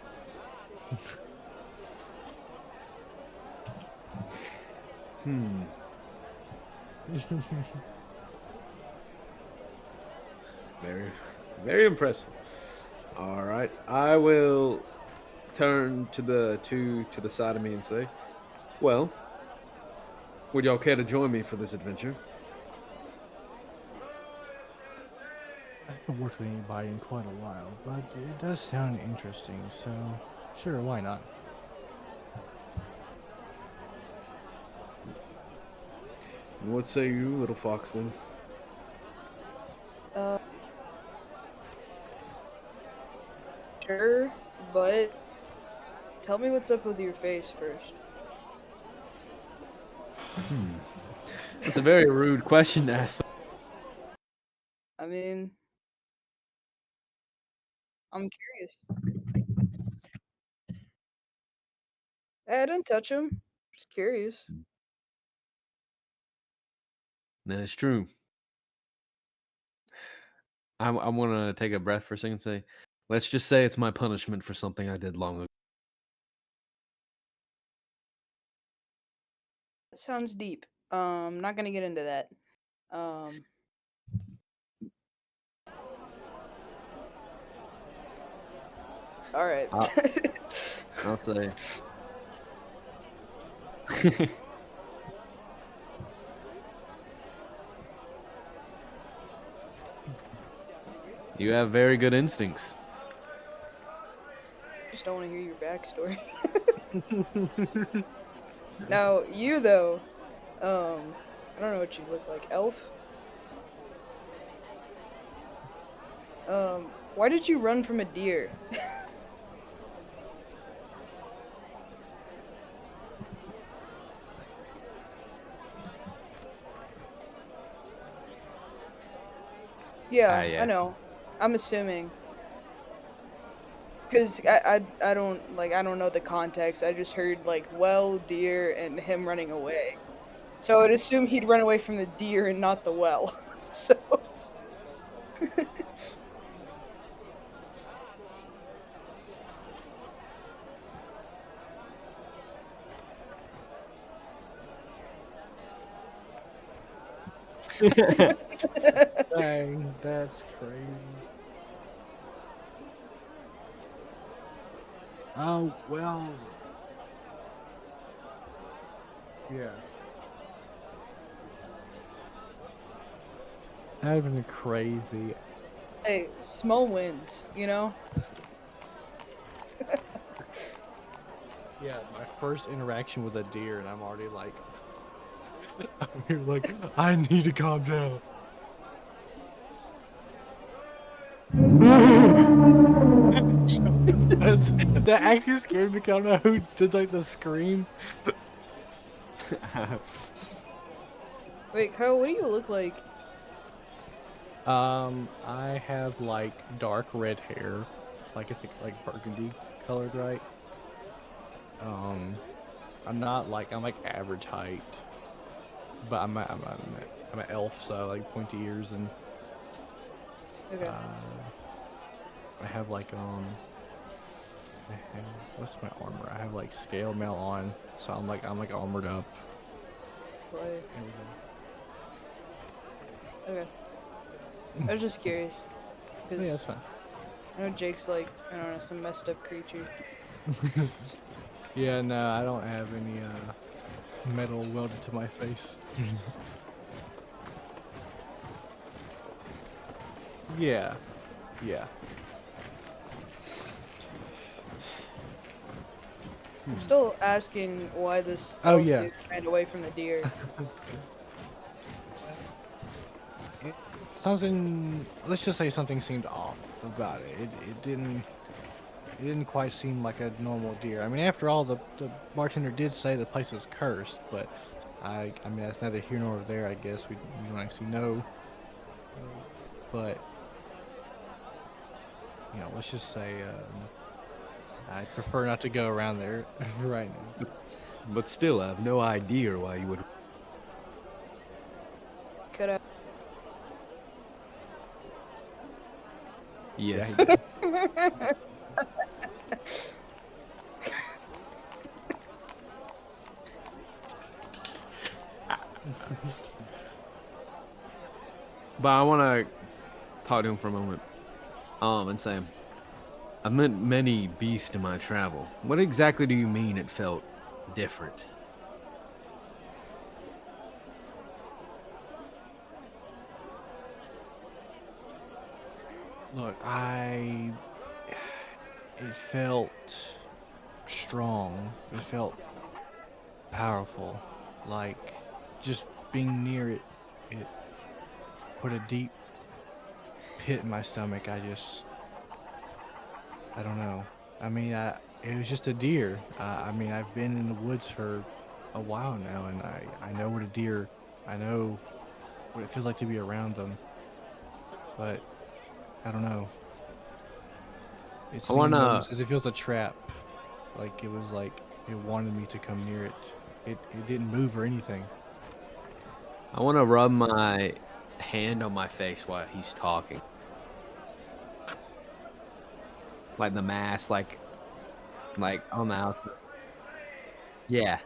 Very, very impressive. All right, I will turn to the side of me and say, "Well, would y'all care to join me for this adventure?" I haven't worked with anybody in quite a while, but it does sound interesting, so sure, why not? And what say you, little foxling? Sure, but tell me what's up with your face first. That's a very rude question to ask. I mean, I'm curious. Hey, I didn't touch him. Just curious. That is true. I want to take a breath for a second and say, let's just say it's my punishment for something I did long ago. That sounds deep. Not gonna get into that. Um, all right. I'll say. You have very good instincts. Just don't want to hear your backstory. Now, you though, I don't know what you look like. Elf? Why did you run from a deer? Yeah, Yeah. I know. I'm assuming. Cause I don't I don't know the context. I just heard like well, deer, and him running away. So I'd assume he'd run away from the deer and not the well. So Dang, that's crazy. Oh, well. Yeah. That'd have been crazy. hey, small wins, you know? Yeah, my first interaction with a deer, and I'm already like, I'm here like, I need to calm down. That actually scared me. 'Cause I don't know who did like the scream. Wait, Kyle, what do you look like? I have like dark red hair, like it's like burgundy colored, right? I'm like average height, but I'm an elf, so like pointy ears, and Okay. I have like I have, what's my armor? I have like scale mail on, so I'm like armored up. Right. Everything. Okay. I was just curious. Yeah, Because that's fine. I know Jake's like, I don't know, some messed up creature. Yeah, no, I don't have any metal welded to my face. Yeah, yeah. I'm still asking why this Oh, elf yeah. dude ran away from the deer. Something. Let's just say something seemed off about it. It didn't quite seem like a normal deer. I mean, after all, the bartender did say the place was cursed, but I mean that's neither here nor there. I guess we don't actually know. But you know, let's just say I'd prefer not to go around there right now. But still, I have no idea why you would. Could have. Yes. he did. But I want to talk to him for a moment. And say, I've met many beasts in my travel. What exactly do you mean it felt different? Look, it felt strong. It felt powerful. Like just being near it, it put a deep pit in my stomach. I don't know. I mean, it was just a deer. I mean, I've been in the woods for a while now, and I know what a deer. I know what it feels like to be around them. But I don't know. It I seemed wanna, almost as if it was a trap. Like it was like it wanted me to come near it. It didn't move or anything. I wanna rub my hand on my face while he's talking, like the mask, like on the outside. Yeah.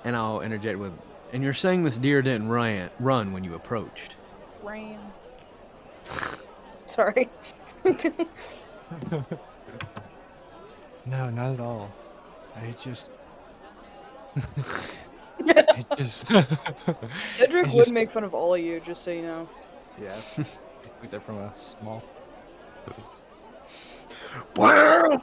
And I'll interject with, and you're saying this deer didn't run when you approached. Ram. Sorry. No, not at all. I just it just Cedric it would just make fun of all of you, just so you know. yeah. Like they're from a small. Wow!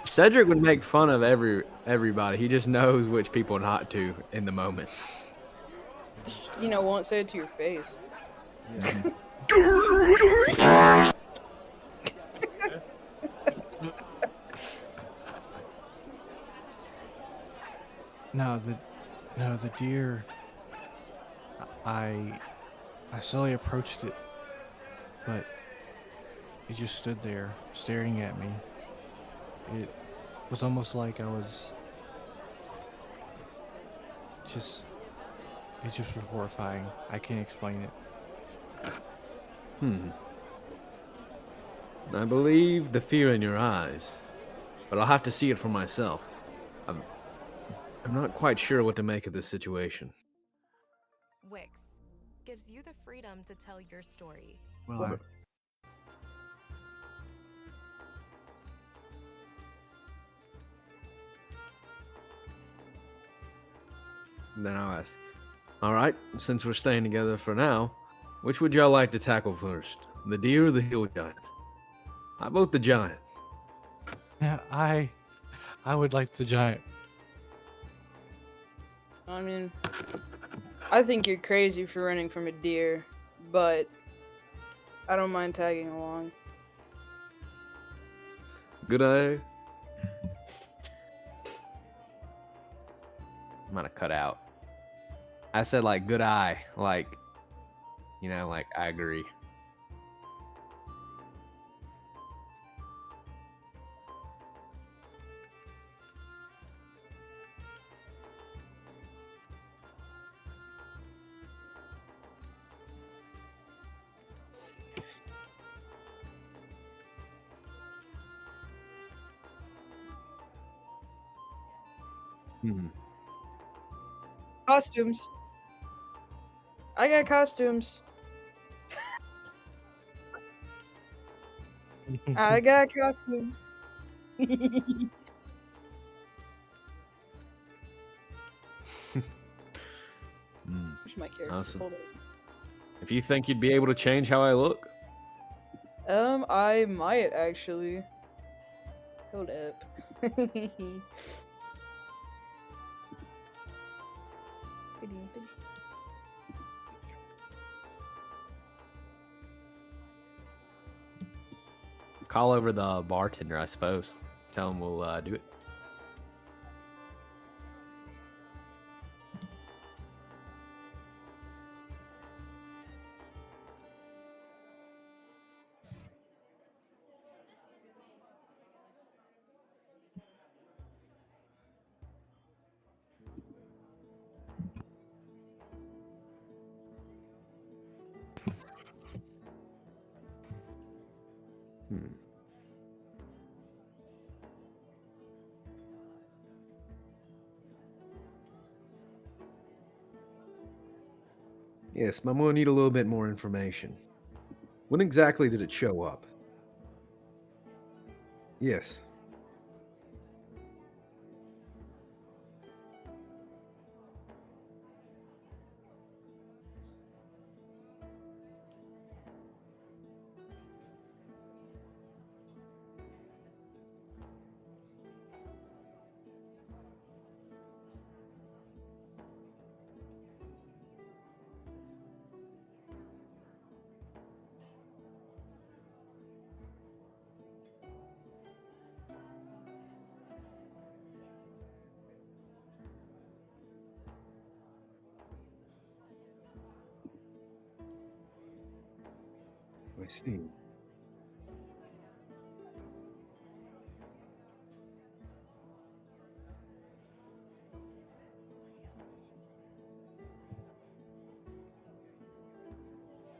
Cedric would make fun of everybody. He just knows which people not to in the moment. You know, won't say it to your face. Yeah. No, the deer. I slowly approached it, but it just stood there staring at me. It was almost like I was just. It just was horrifying. I can't explain it. I believe the fear in your eyes, but I'll have to see it for myself. I'm not quite sure what to make of this situation. Wix gives you the freedom to tell your story. Well, Then I'll ask, all right, since we're staying together for now, which would y'all like to tackle first? The deer or the hill giant? I vote the giant. yeah, I would like the giant. I mean, I think you're crazy for running from a deer, but I don't mind tagging along. Good eye. I'm gonna cut out. I said like good eye, like, you know, like I agree. Costumes. I got costumes. I got costumes. Where's my character? Awesome. Hold on. If you think you'd be able to change how I look, I might actually. Hold up. Call over the bartender, I suppose. Tell him we'll do it. Hmm. Yes, I'm gonna need a little bit more information. When exactly did it show up? Yes. I see.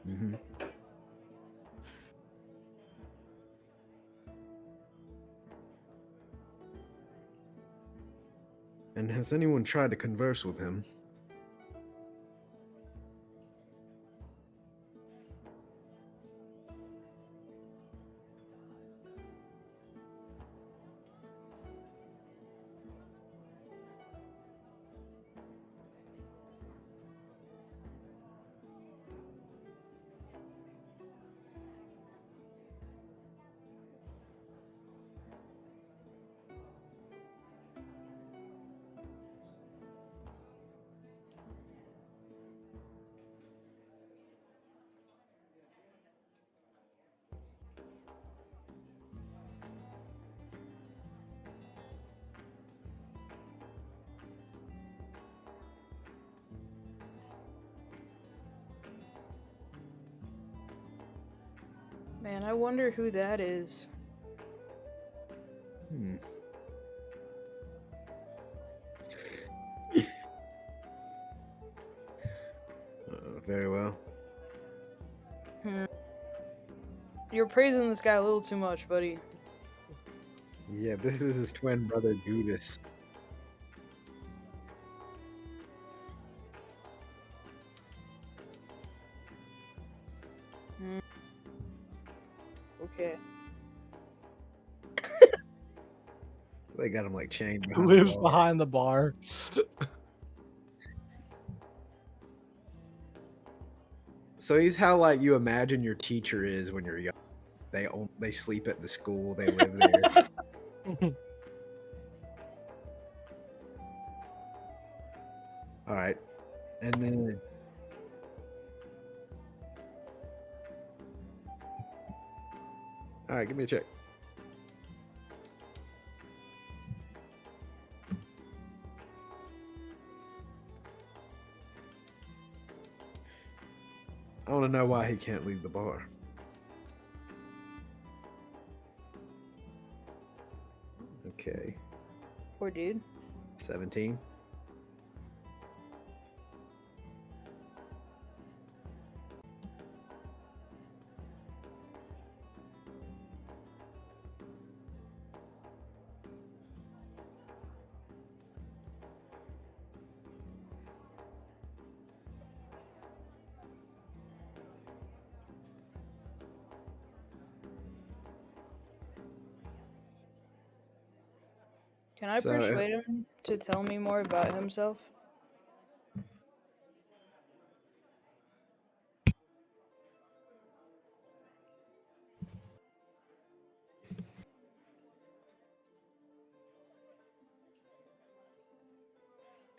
Hmm. And has anyone tried to converse with him? Man, I wonder who that is. Hmm. Very well. You're praising this guy a little too much, buddy. Yeah, this is his twin brother, Judas. Okay. They got him like chained Who behind the lives bar. behind the bar? So he's how like you imagine your teacher is when you're young. They sleep at the school. They live there. All right, and then all right, give me a check. I want to know why he can't leave the bar. Okay, Poor dude. 17. Can I So, persuade him to tell me more about himself?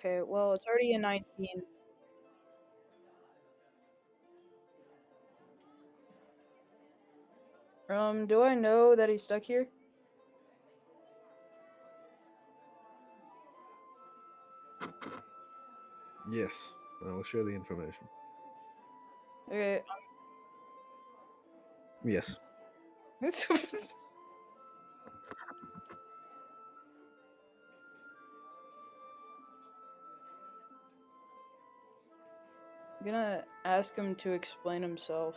Okay, well, it's already a 19. Do I know that he's stuck here? Yes, I will share the information. Okay. Yes. I'm gonna ask him to explain himself.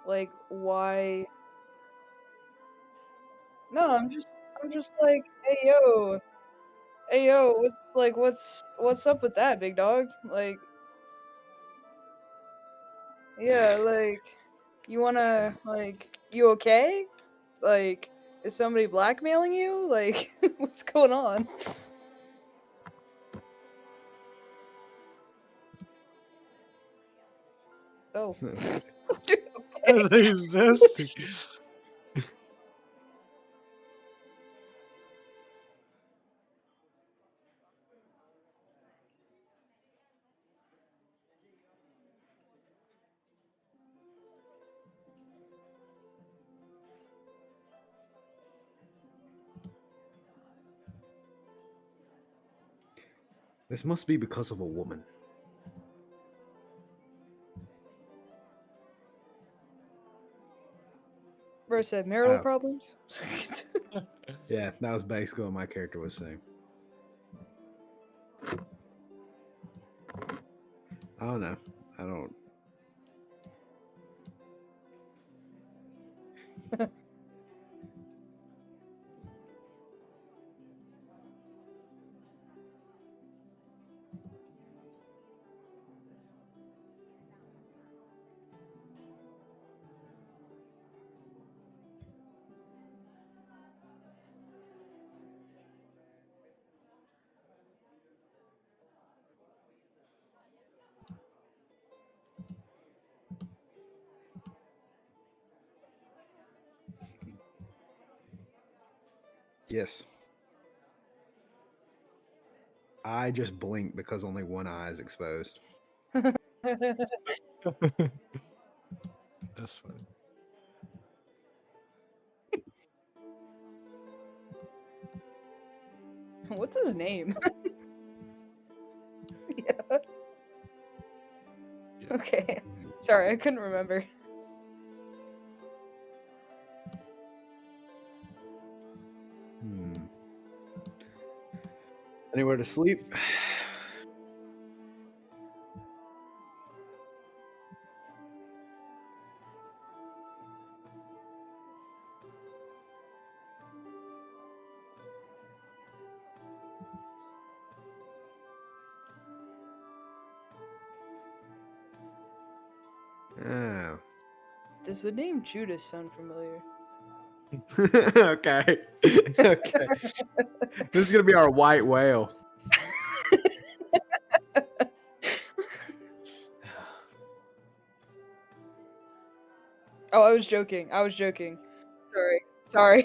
Like, why? No, I'm just like, hey yo, what's up with that, big dog? Like, yeah, like, you wanna, like, you okay? Like, is somebody blackmailing you? Like, what's going on? Oh. He's zesty. This must be because of a woman. Bro said marital Oh. problems? Yeah, that was basically what my character was saying. I don't know. I don't. Yes. I just blink because only one eye is exposed. That's funny. What's his name? Yeah. Yeah. Okay. Sorry, I couldn't remember. Anywhere to sleep? Oh. Does the name Judas sound familiar? Okay. Okay. This is gonna be our white whale. Oh, I was joking. I was joking. Sorry.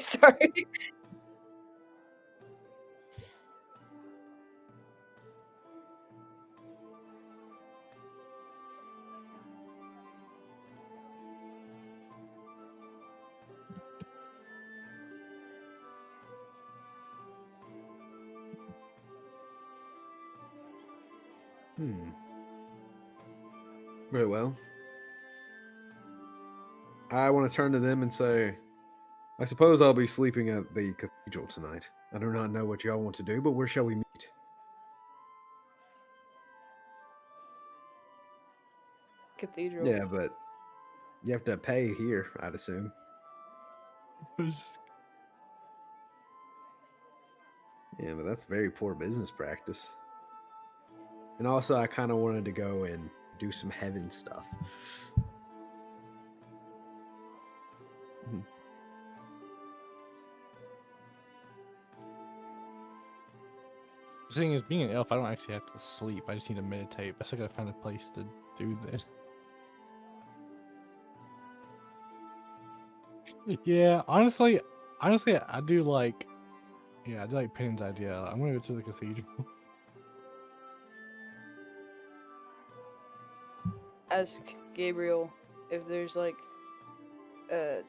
Very well. I want to turn to them and say, I suppose I'll be sleeping at the cathedral tonight. I do not know what y'all want to do, but where shall we meet? Cathedral. Yeah, but you have to pay here, I'd assume. Yeah, but that's very poor business practice. And also, I kind of wanted to go and do some heaven stuff. The thing is, being an elf, I don't actually have to sleep. I just need to meditate. I still gotta find a place to do this. Yeah, honestly, I do like Yeah, I do like Penn's idea. I'm gonna go to the cathedral. Ask Gabriel if there's like a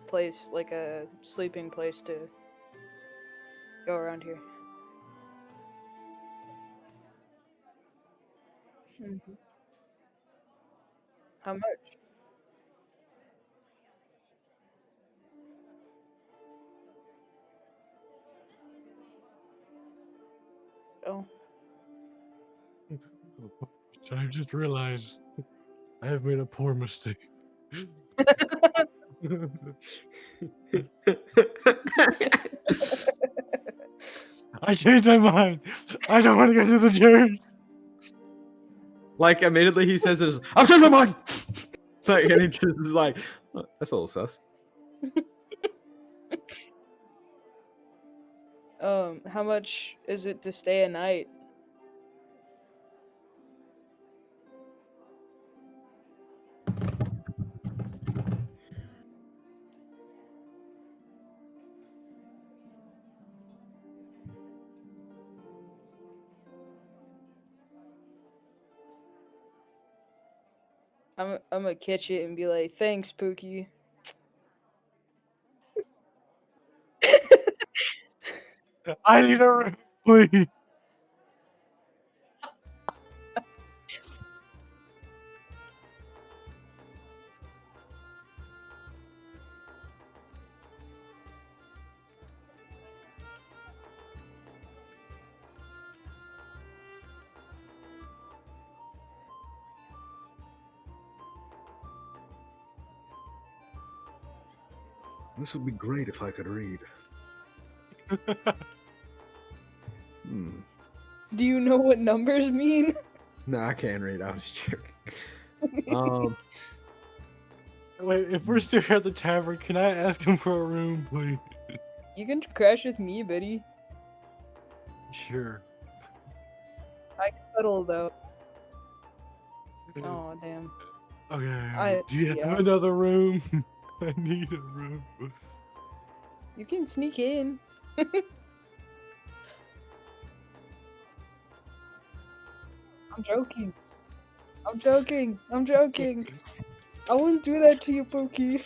place, like a sleeping place to go around here. Mhm. How much? Oh, I just realized I have made a poor mistake. I changed my mind. I don't want to go to the church. Like immediately he says it, I've changed my mind. Like, and he just is like, "Oh, that's a little sus. how much is it to stay a night? I'm gonna catch it and be like, thanks, Pookie. I need a room, please. This would be great if I could read. Hmm. Do you know what numbers mean? No, I can't read. I was joking. Wait, if we're still here at the tavern, can I ask him for a room, please? You can crash with me, buddy. Sure. I can cuddle though. Oh damn. Okay. Do you yeah. have another room? I need a room. You can sneak in. I'm joking. I'm joking. I'm joking. I wouldn't do that to you, Pookie.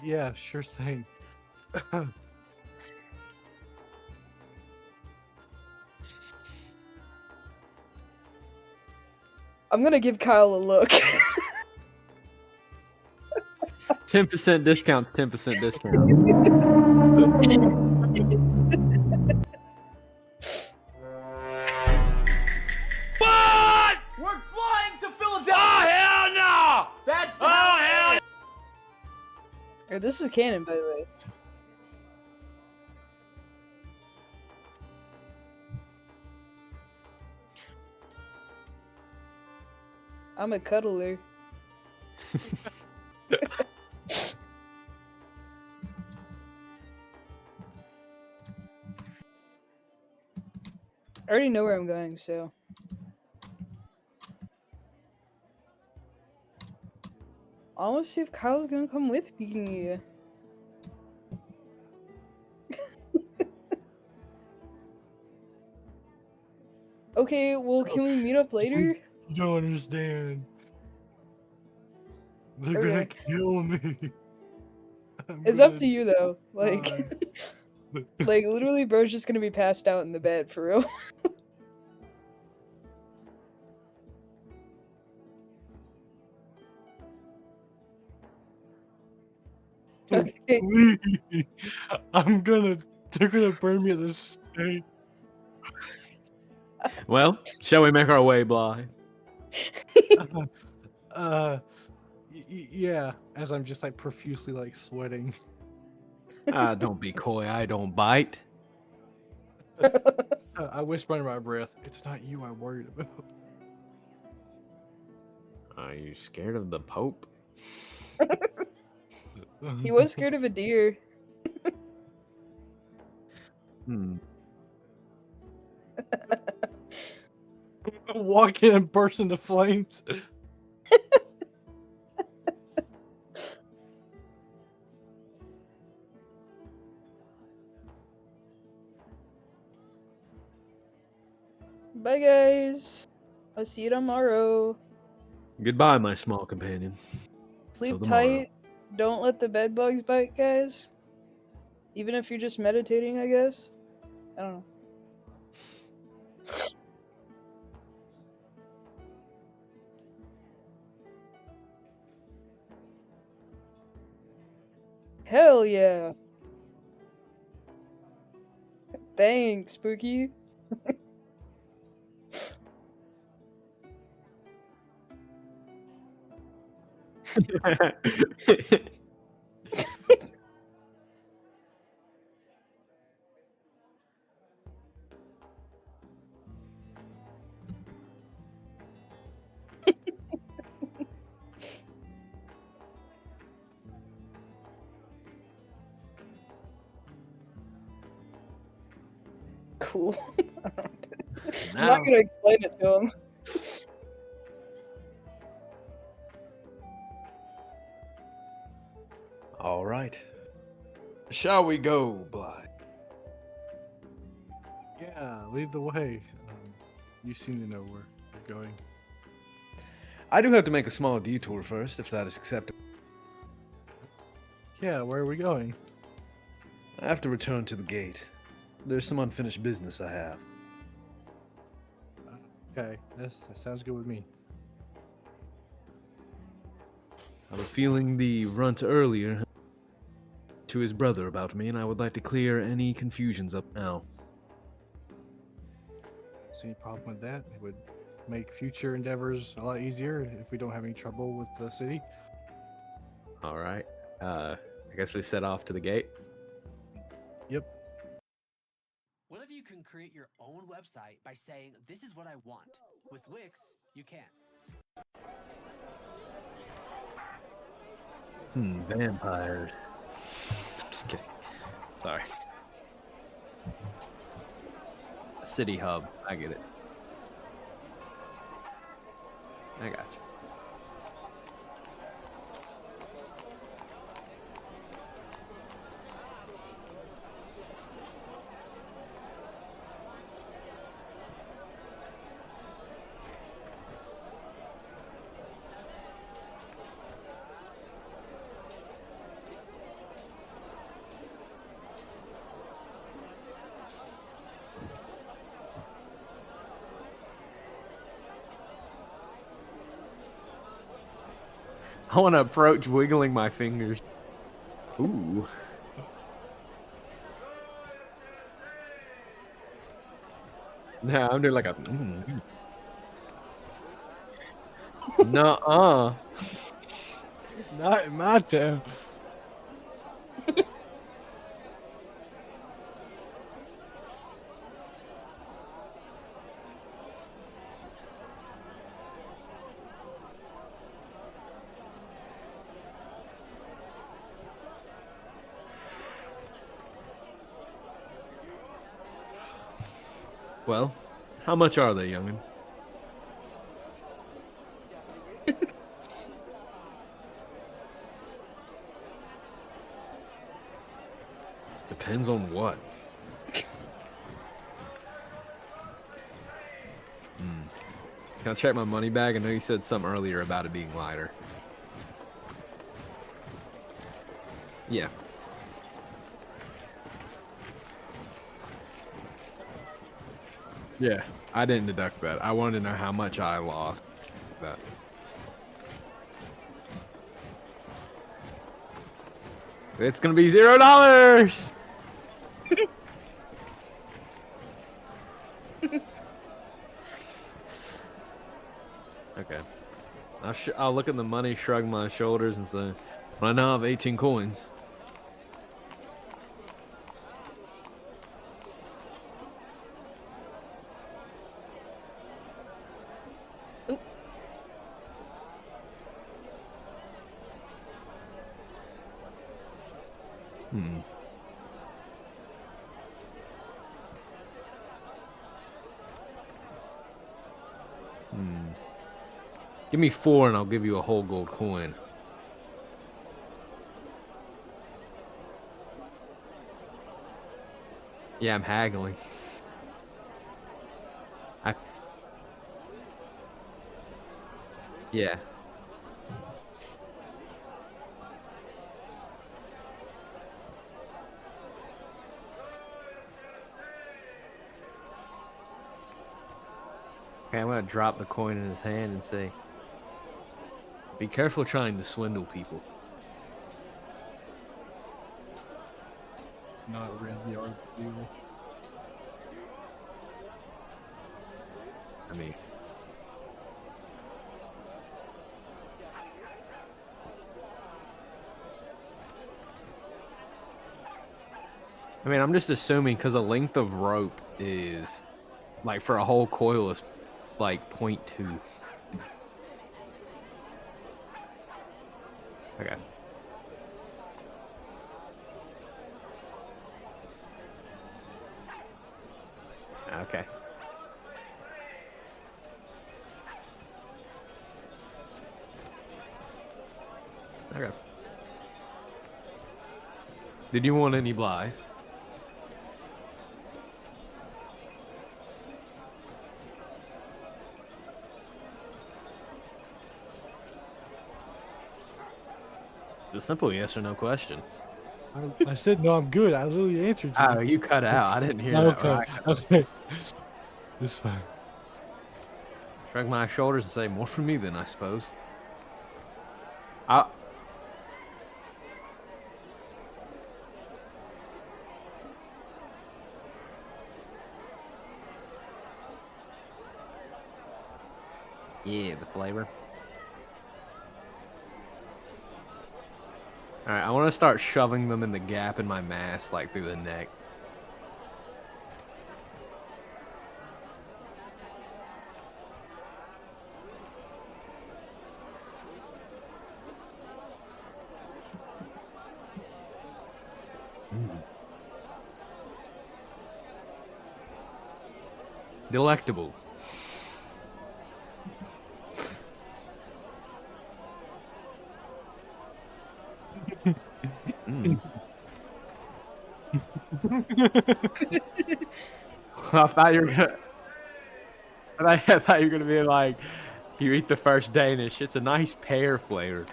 Yeah, sure thing. I'm gonna give Kyle a look. 10% discounts, 10% discount. What? We're flying to Philadelphia! Oh, hell no! That's hell! Or this is canon, by the way. I'm a cuddler. I already know where I'm going, so. I want to see if Kyle's gonna come with me. Okay, well, can we meet up later? You don't understand. They're gonna Okay. kill me. It's up to you though. Like, like literally, bro's just gonna be passed out in the bed for real. Okay. Please. They're gonna burn me at the stake. Well, shall we make our way, Bly? Yeah, as I'm just like profusely like sweating. Don't be coy. I don't bite. I whisper under my breath, it's not you I'm worried about. Are you scared of the Pope? He was scared of a deer. Hmm. Walk in and burst into flames. Bye, guys. I'll see you tomorrow. Goodbye, my small companion. Sleep Till tomorrow. tight. Don't let the bed bugs bite, guys. Even if you're just meditating, I guess. I don't know. Hell yeah. Thanks, Spooky. Cool. I'm not gonna explain it to him. All right. Shall we go, Blythe? Yeah, lead the way. You seem to know where you're going. I do have to make a small detour first, if that is acceptable. Yeah, where are we going? I have to return to the gate. There's some unfinished business I have. Okay, that sounds good with me. I was feeling the runt earlier to his brother about me, and I would like to clear any confusions up now. See any problem with that? It would make future endeavors a lot easier if we don't have any trouble with the city. All right. I guess we set off to the gate. Yep. What if you can create your own website by saying, "This is what I want"? With Wix, you can. Vampires. I'm just kidding. Sorry. City Hub. I get it. I got you. I want to approach wiggling my fingers. Ooh. Nah, I'm doing like a. Nuh-uh. Not in my town. Well, how much are they, youngin? Depends on what. Can I check my money bag? I know you said something earlier about it being lighter. Yeah. Yeah, I didn't deduct that. I wanted to know how much I lost. That. It's gonna be $0. Okay. I'll look at the money, shrug my shoulders, and say, "Well, I now have 18 coins." Oop. Give me 4 and I'll give you a whole gold coin. Yeah, I'm haggling. Yeah. Okay, I'm gonna drop the coin in his hand and say, be careful trying to swindle people. Not really our deal. I mean, I'm just assuming because the length of rope is, like, for a whole coil is, like, 0.2. Okay. Okay. Okay. Did you want any Blythe? It's a simple yes or no question. I said no, I'm good. I literally answered you. Oh, you cut out. I didn't hear that. Okay, Right. okay. It's fine. Shrug my shoulders and say, more for me then, I suppose. Yeah, the flavor. Alright, I want to start shoving them in the gap in my mask, like through the neck. Delectable. I thought you were gonna. I thought you were gonna be like, you eat the first Danish. It's a nice pear flavor.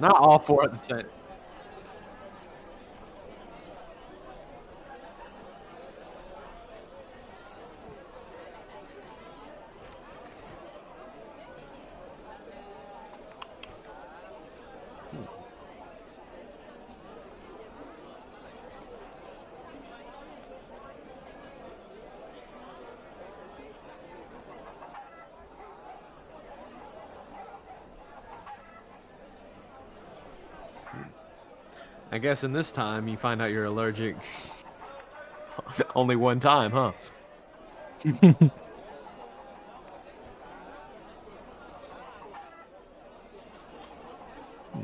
Not all 4 at the same. I guess in this time you find out you're allergic only one time, huh? That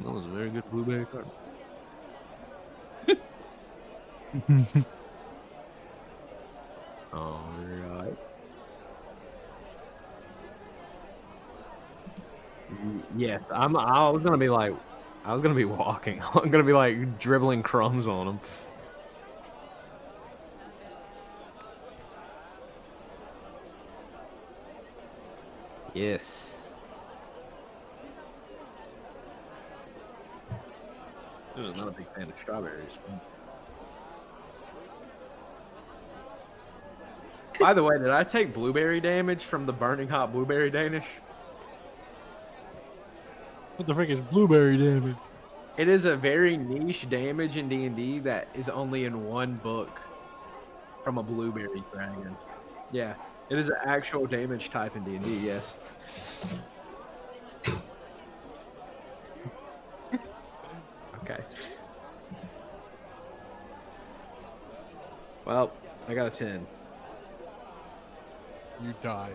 was a very good blueberry card. Alright. Yes, I was gonna be like, I was gonna be walking. I'm gonna be like dribbling crumbs on them. Yes. I'm not a big fan of strawberries. By the way, did I take blueberry damage from the burning hot blueberry Danish? What the frick is blueberry damage? It is a very niche damage in D&D that is only in one book from a blueberry dragon. Yeah, it is an actual damage type in D&D, yes. Okay. Well, I got a 10. You die.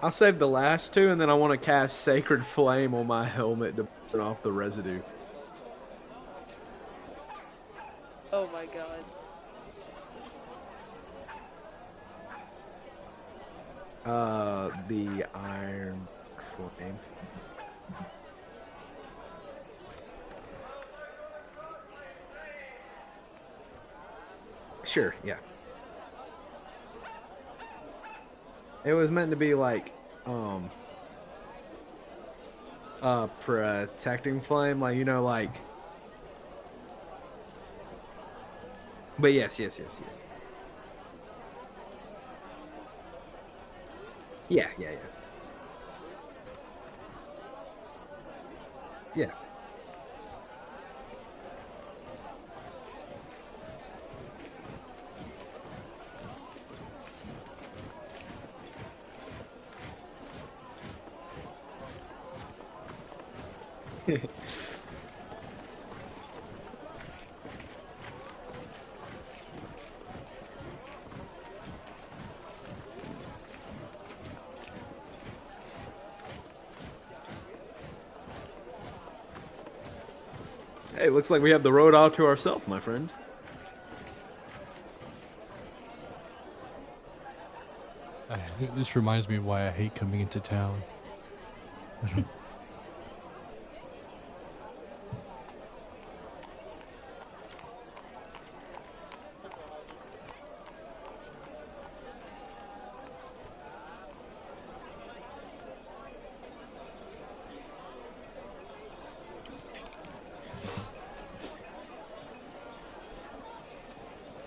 I'll save the last two, and then I want to cast Sacred Flame on my helmet to burn off the residue. Oh my god. The Iron Flame. Sure, yeah. It was meant to be like, protecting flame, like, you know, like. But yes. Yeah. Yeah. Hey, looks like we have the road all to ourselves, my friend. This reminds me of why I hate coming into town.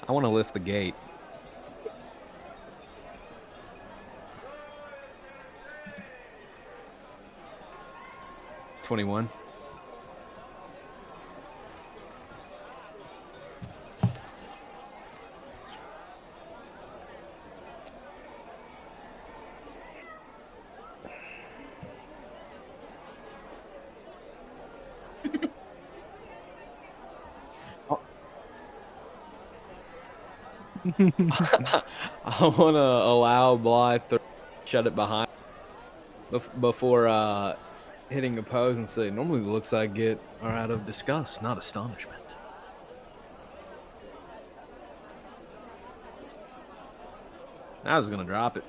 I want to lift the gate. $21. I want to allow Blythe to shut it behind before hitting oppose and say, normally the looks I get are out of disgust, not astonishment. I was going to drop it.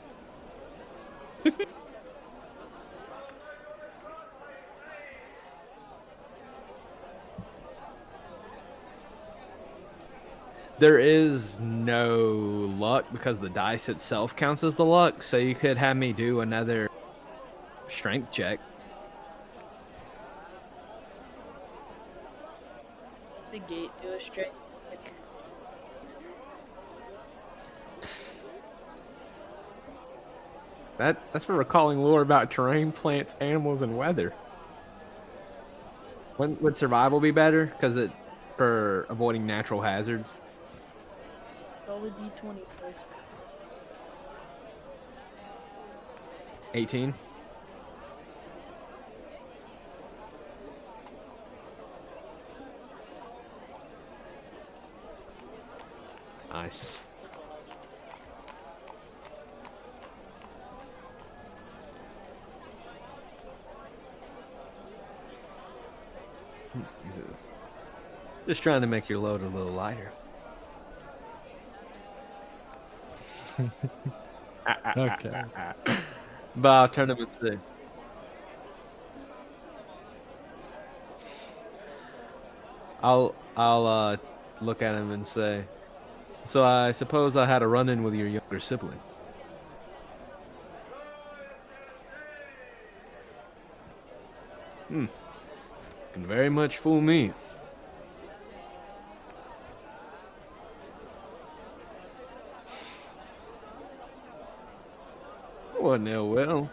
There is no luck because the dice itself counts as the luck, so you could have me do another strength check. The gate to a strength check. That's for recalling lore about terrain, plants, animals, and weather. When would survival be better? Because it for avoiding natural hazards. Roll a d20 first. 18. Nice. Jesus. Just trying to make your load a little lighter. Okay. But I'll turn him and say, I'll look at him and say, so I suppose I had a run-in with your younger sibling. Can very much fool me. Wasn't ill will.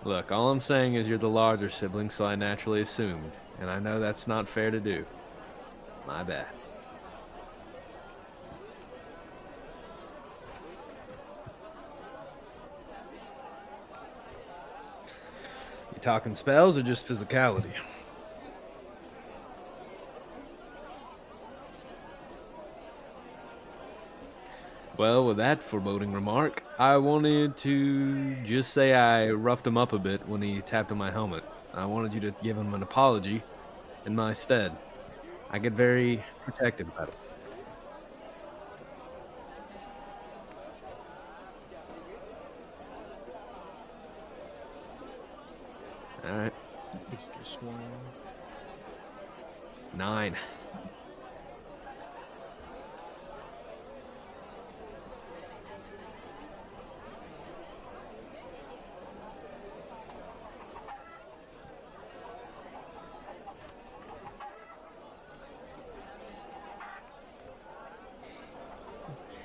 Look, all I'm saying is you're the larger sibling, so I naturally assumed. And I know that's not fair to do. My bad. You talking spells or just physicality? Well, with that foreboding remark, I wanted to just say I roughed him up a bit when he tapped on my helmet. I wanted you to give him an apology in my stead. I get very protective about it. All right. Just get swung on. 9.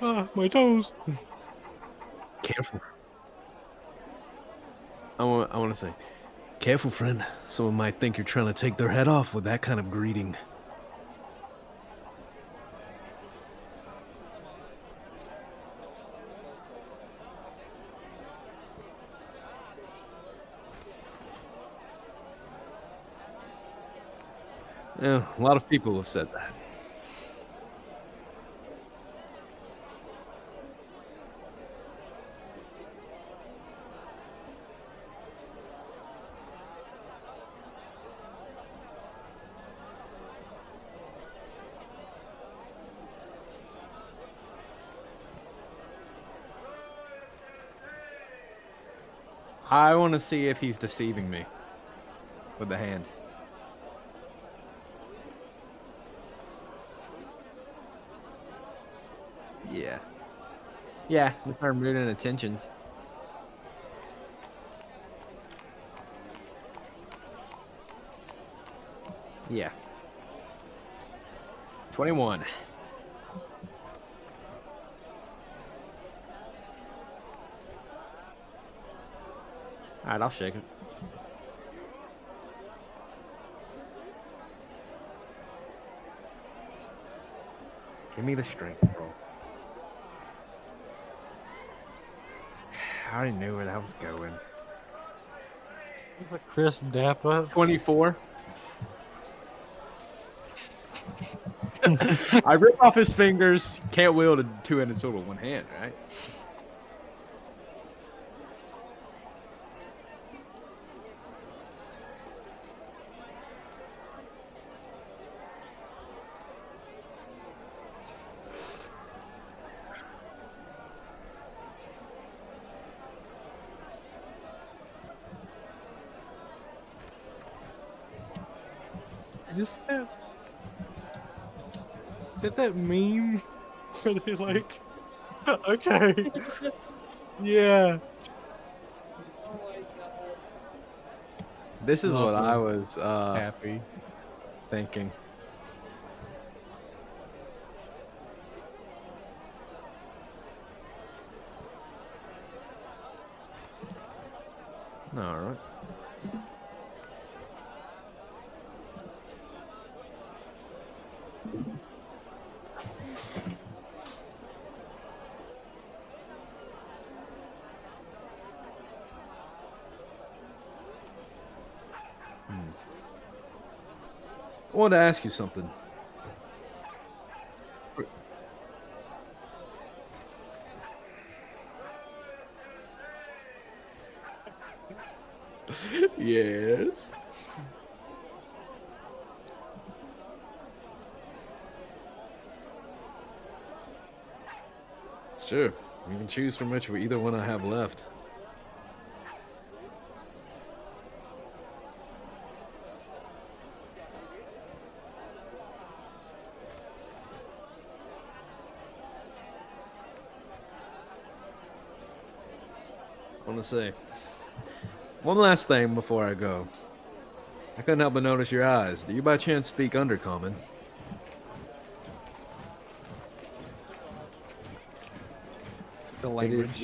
Ah, my toes. Careful. I want to say, careful, friend. Someone might think you're trying to take their head off with that kind of greeting. Yeah, a lot of people have said that. I want to see if he's deceiving me with the hand. Yeah. Yeah, with our mood and attentions. Yeah. 21. All right, I'll shake it. Give me the strength, bro. I already knew where that was going. A crisp dap up. 24. I rip off his fingers. Can't wield a two-handed sword with one hand, right? Is that meme? Where they like, okay, yeah. Oh my god. This is what I Lovely. was Happy. thinking. All right. I wanted to ask you something. Yes. Sure. You can choose from which either one I have left. I want to say one last thing before I go. I couldn't help but notice your eyes. Do you by chance speak Undercommon? The It language.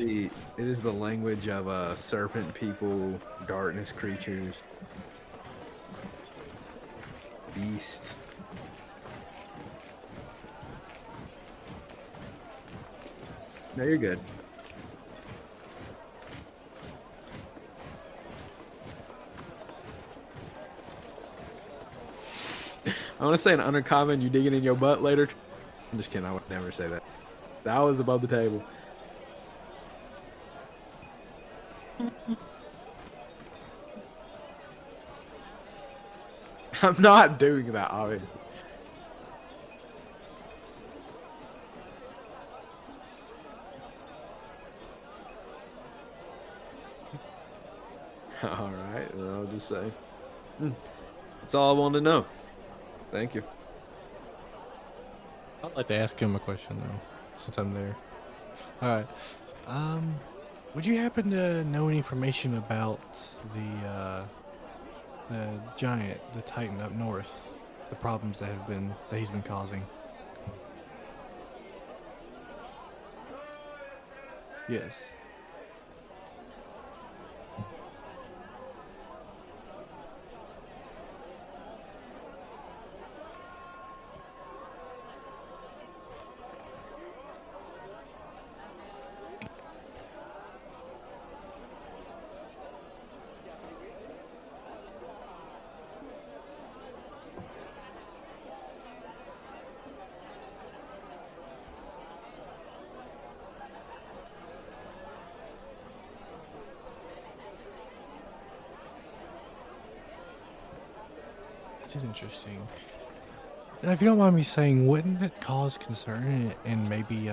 is the language of serpent people, darkness creatures, beast. No, you're good. I want to say an Undercommon, you dig it in your butt later. I'm just kidding. I would never say that. That was above the table. I'm not doing that, obviously. All right, and I'll just say, that's all I wanted to know. Thank you. I'd like to ask him a question though, since I'm there. All right. Would you happen to know any information about the giant, the Titan up north, the problems that he's been causing? Yes. Which is interesting. Now, if you don't mind me saying, wouldn't it cause concern and maybe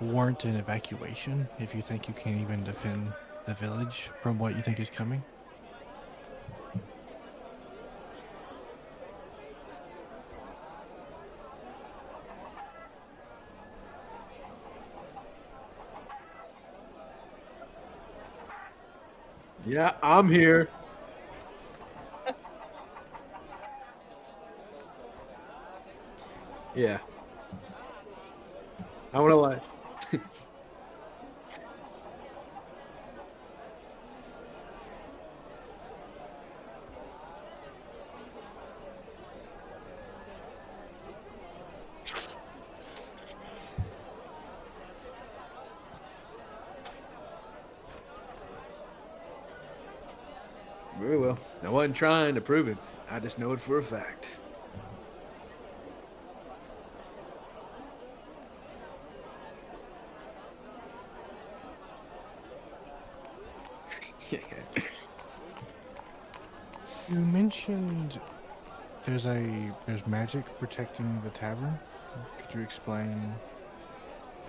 warrant an evacuation if you think you can't even defend the village from what you think is coming? Yeah, I'm here. Yeah. I want to lie. Very well. I wasn't trying to prove it. I just know it for a fact. You mentioned there's magic protecting the tavern. Could you explain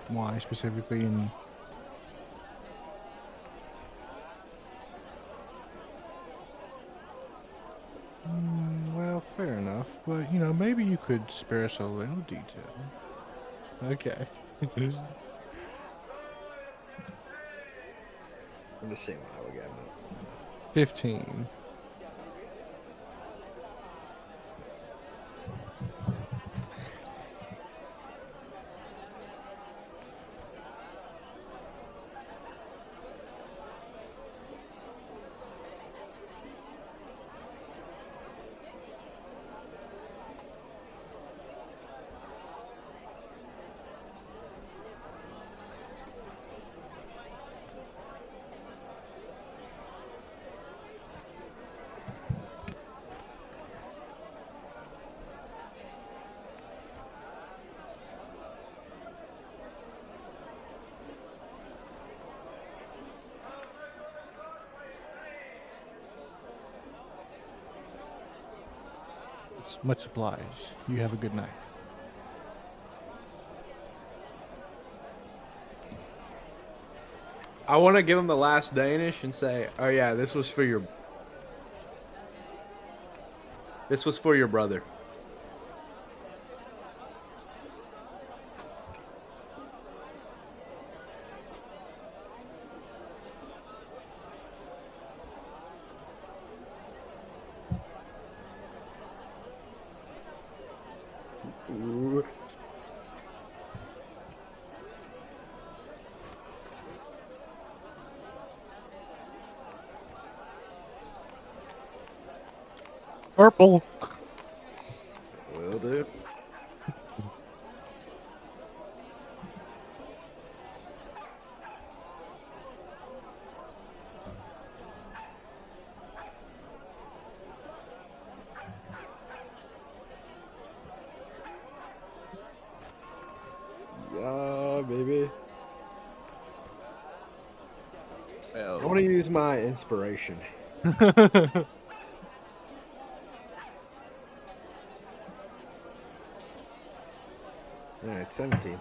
why specifically? And well, fair enough. But maybe you could spare us a little detail. Okay. I'm just seeing how we got it. 15. It's much obliged. You have a good night. I want to give him the last Danish and say, "Oh yeah, this was for your brother." Ooh. Purple. Will do. Yeah, baby. I want to use my inspiration. Well. All right, 17.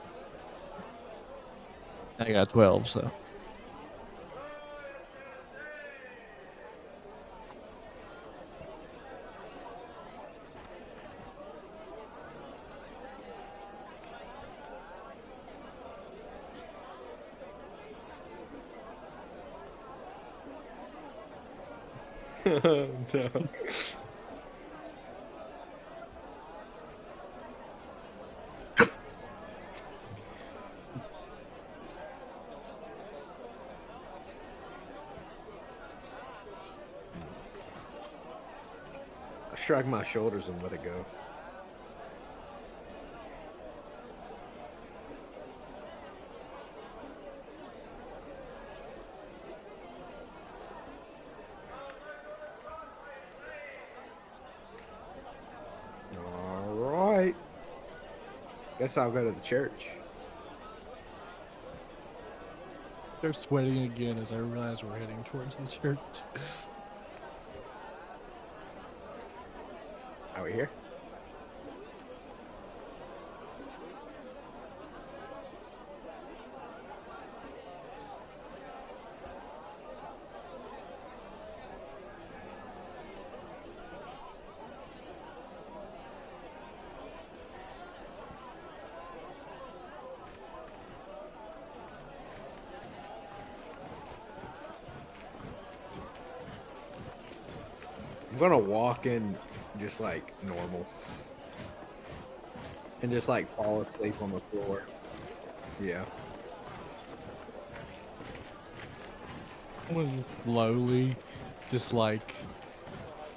I got 12, so. Oh, no. I shrug my shoulders and let it go. All right. Guess I'll go to the church. They're sweating again as I realize we're heading towards the church. Are we here? I'm gonna walk in just like normal. And just like fall asleep on the floor. Yeah. I'm gonna slowly, just like,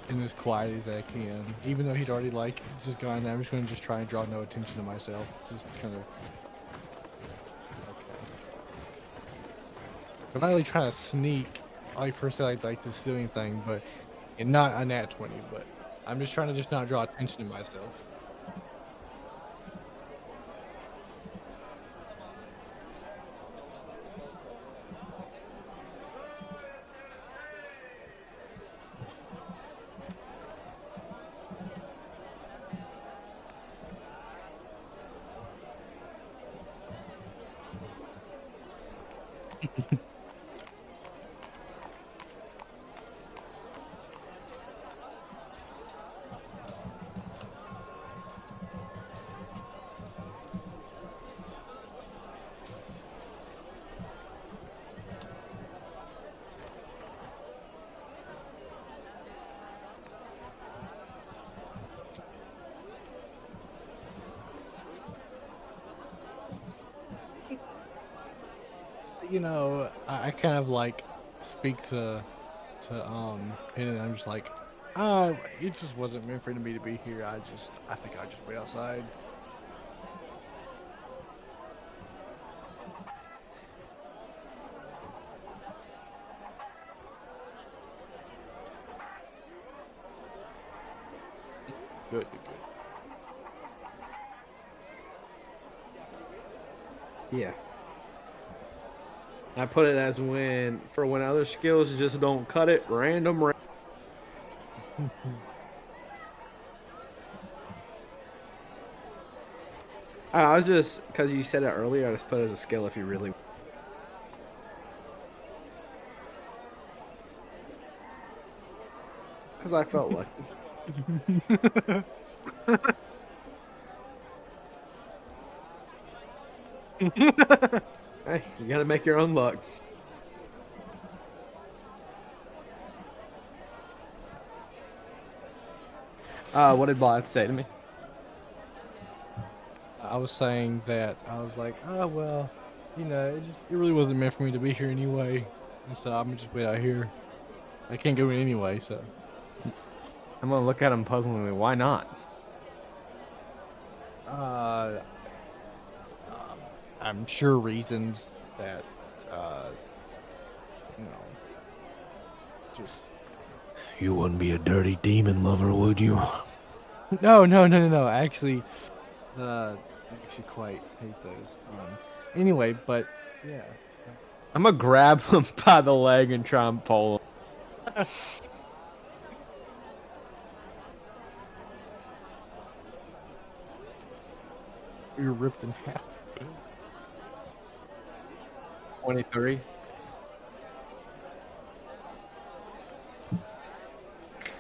in as quiet as I can. Even though he's already like just gone there, I'm just gonna try and draw no attention to myself. Just kind of. Okay. I'm not really trying to sneak, like per se, like the stealing thing, but and not a nat 20. But I'm just trying to just not draw attention to myself. You know, I kind of like speak to Penn, and I'm just like, it just wasn't meant for me to be here. I think I'll just wait outside. Good, good, good. Yeah. I put it as when other skills just don't cut it, random. I was just, because you said it earlier, I just put it as a skill if you really. Because I felt lucky. Hey, you gotta make your own luck. What did Blythe say to me? I was saying that I was like, oh well, you know, it really wasn't meant for me to be here anyway, and so I'm just wait out here. I can't go in anyway, so. I'm gonna look at him puzzlingly. Why not? I'm sure reasons that, you know, just. You wouldn't be a dirty demon lover, would you? No. Actually, I actually quite hate those. Anyway, but yeah, I'm gonna grab him by the leg and try and pull him. You're ripped in half. 23.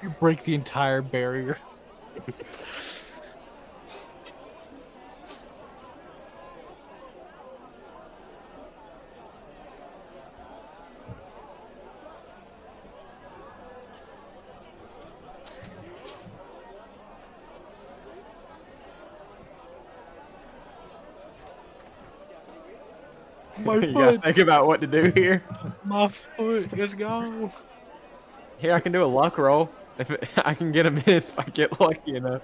You break the entire barrier. My You gotta foot. think about what to do here. My foot. Let's go. Here, I can do a luck roll. I can get him in if I get lucky enough.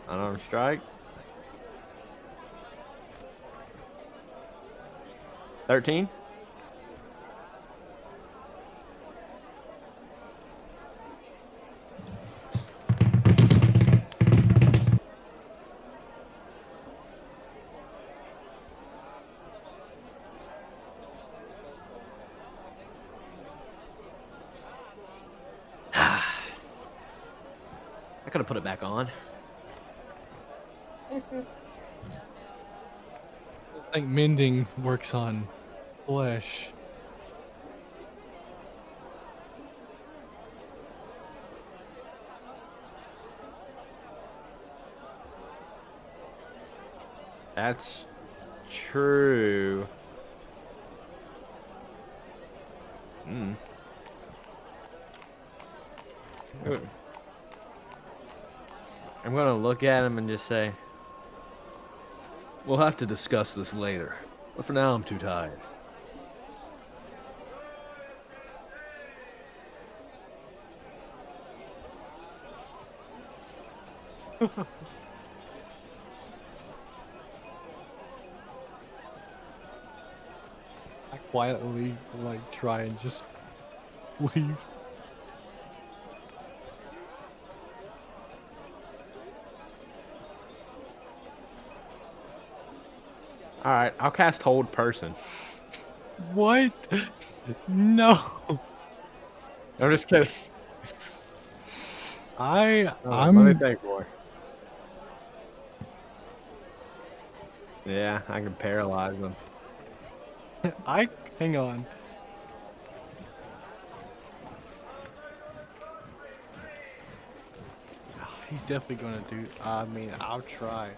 Unarmed strike. 13. I could have put it back on. I think mending works on flesh. That's true. Hmm. I'm gonna look at him and just say, We'll have to discuss this later. But for now, I'm too tired. I quietly like try and just leave. all right, I'll cast Hold Person. What? No. I'm just kidding. I'm Let me think more. Yeah, I can paralyze them. hang on. He's definitely gonna do. I mean, I'll try.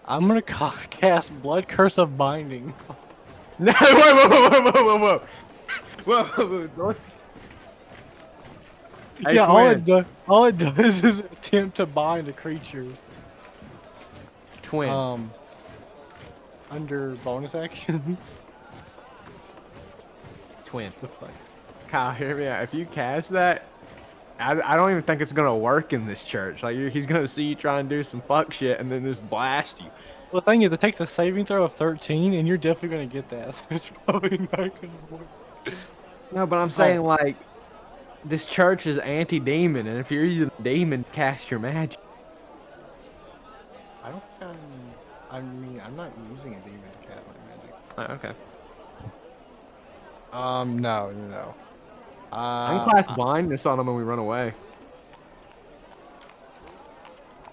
I'm gonna cast Blood Curse of Binding. No, whoa. Whoa. Hey, yeah, twin. all it does is attempt to bind a creature. Twin. Under bonus actions. Twin. The fuck? Kyle, hear me out. If you cast that, I don't even think it's gonna work in this church. Like he's gonna see you try and do some fuck shit and then just blast you. Well, the thing is, it takes a saving throw of 13, and you're definitely gonna get that. So it's probably not gonna work. No, but I'm saying like this church is anti-demon, and if you're using demon, cast your magic. I don't think I'm not using a demon to cast my magic. Okay. No. I can cast blindness on them when we run away.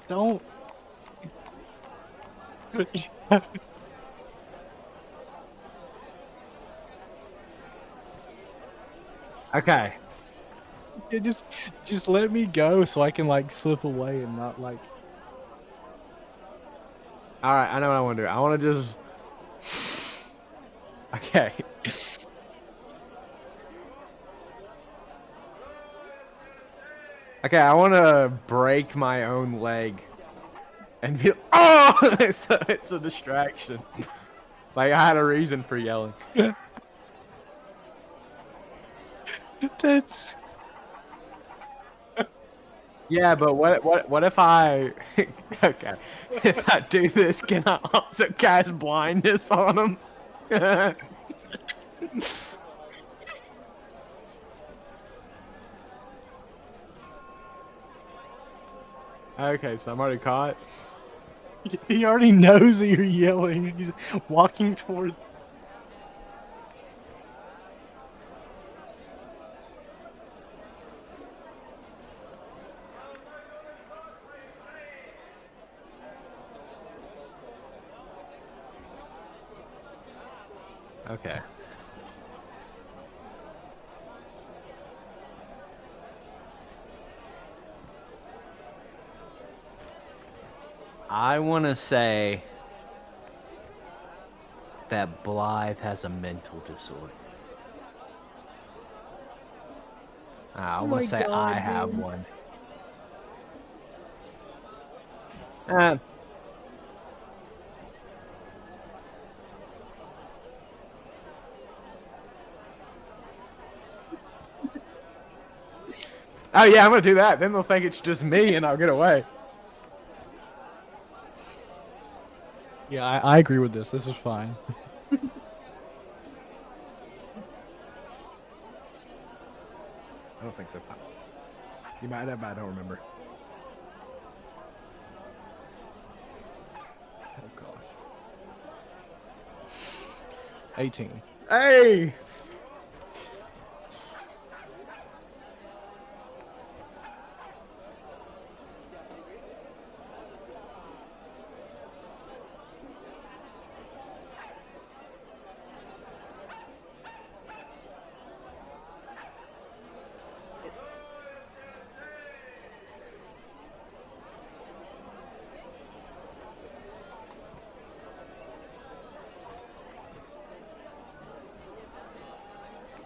Don't. Okay. Yeah, just let me go so I can like slip away and not like. All right, I know what I want to do. I want to just. Okay. Okay, I want to break my own leg, and be. Oh, it's a distraction. Like I had a reason for yelling. That's. Yeah, but what if I okay, if I do this, can I also cast blindness on him? Okay, so I'm already caught. He already knows that you're yelling. He's walking towards. Okay. I want to say that Blythe has a mental disorder. I Oh want my to say God, I have dude. one. Oh yeah, I'm gonna do that. Then they'll think it's just me, and I'll get away. Yeah, I agree with this. This is fine. I don't think so. You might have, but I don't remember. Oh gosh. 18. Hey!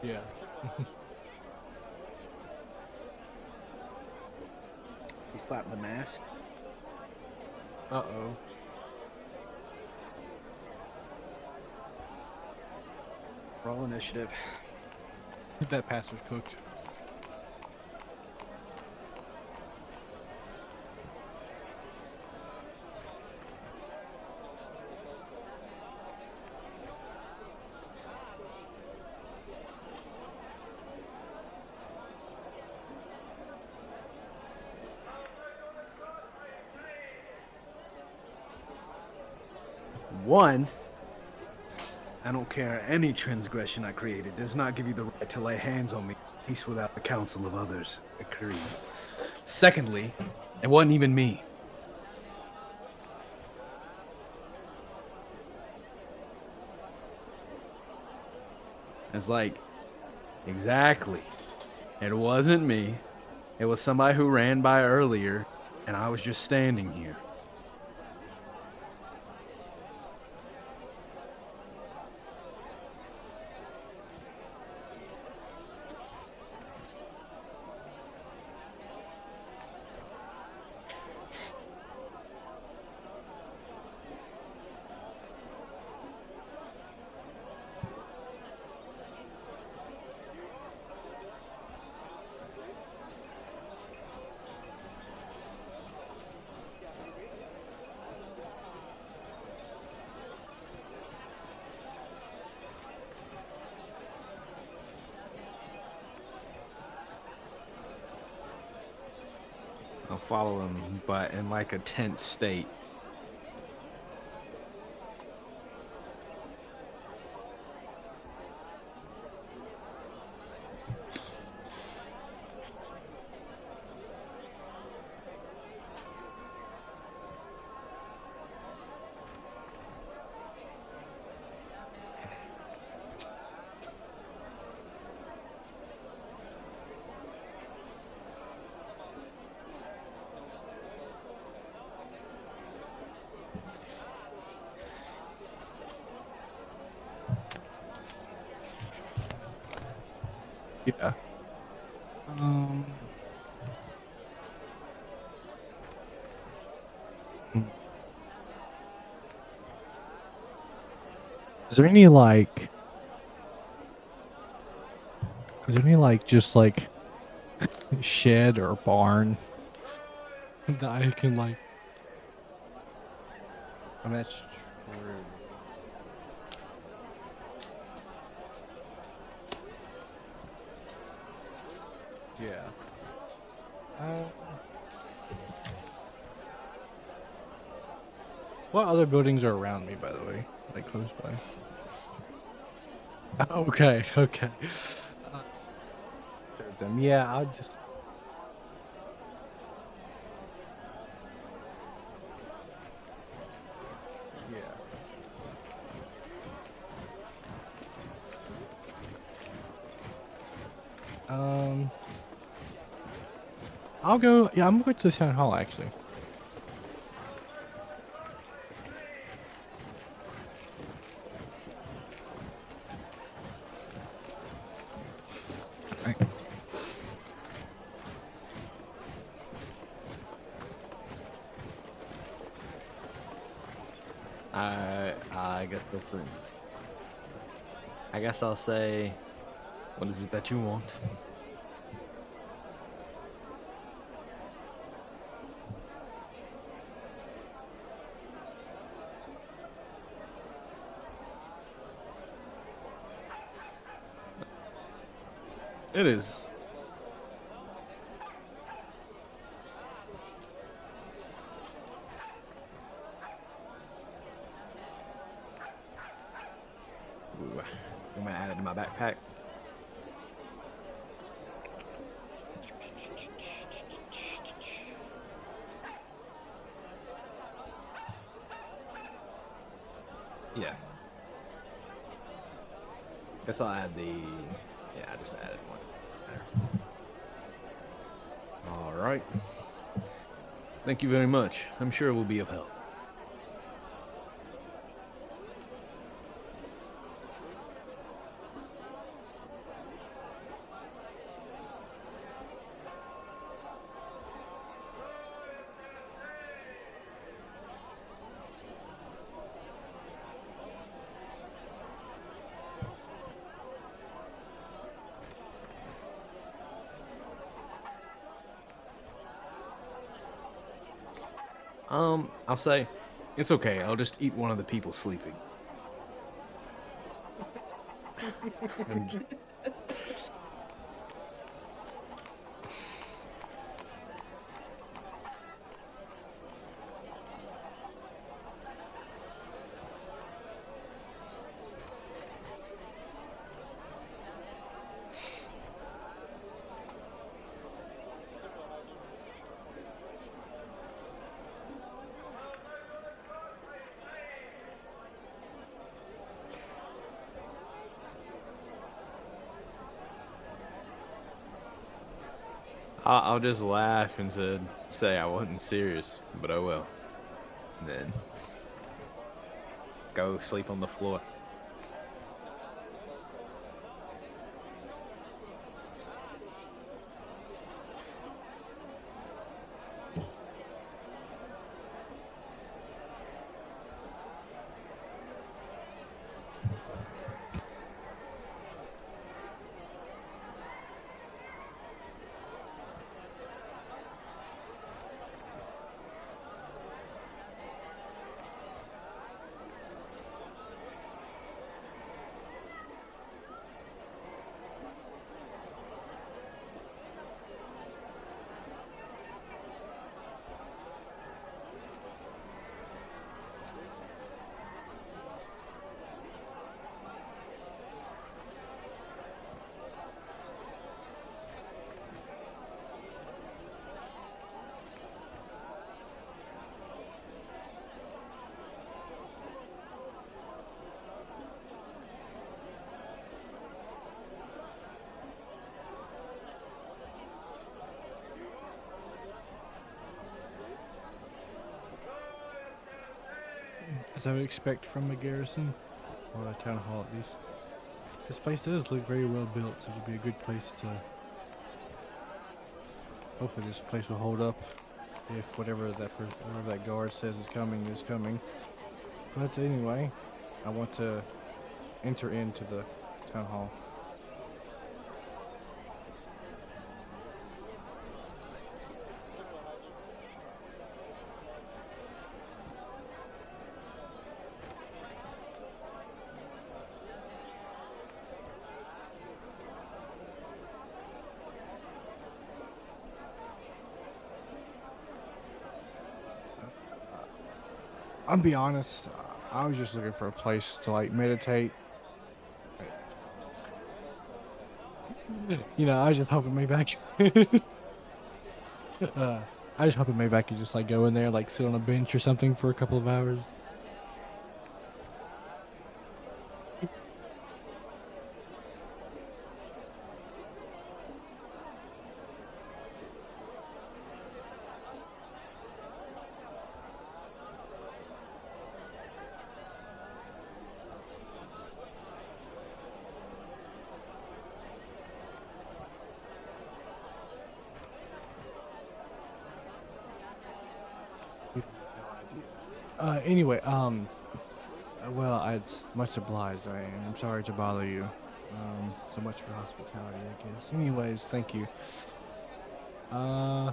Yeah. He slapped the mask. Uh-oh. Roll initiative. That pastor's cooked. One. I don't care. Any transgression I created does not give you the right to lay hands on me. Peace without the counsel of others. Agreed. Secondly, it wasn't even me. It's like, exactly. It wasn't me. It was somebody who ran by earlier, and I was just standing here. I'll follow him, but in like a tense state. Yeah. Hmm. Is there any like just like shed or barn that I can like? I mean, that's true. Yeah. What other buildings are around me, by the way? Like close by. Okay, okay. Uh, serve them. Yeah, I'll just. Yeah. Um, I'll go. Yeah, I'm gonna go to the town hall actually. Right. I guess that's it. I guess I'll say, what is it that you want? It is. Ooh, I'm gonna add it to my backpack. Yeah. Guess I'll add the. Yeah, I just added one. There. All right. Thank you very much. I'm sure it will be of help. I'll say, it's okay. I'll just eat one of the people sleeping. And I'll just laugh and say I wasn't serious, but oh well. And then go sleep on the floor. As I would expect from a garrison, or a town hall at least. This place does look very well built, so it'll be a good place to. Hopefully, this place will hold up if whatever that guard says is coming is coming. But anyway, I want to enter into the town hall. I'll be honest. I was just looking for a place to like meditate. You know, I was just hoping maybe I could. I just hoping maybe I could just like go in there, like sit on a bench or something for a couple of hours. Anyway, well, it's much obliged. I'm sorry to bother you. So much for hospitality, I guess. Anyways, thank you. Uh,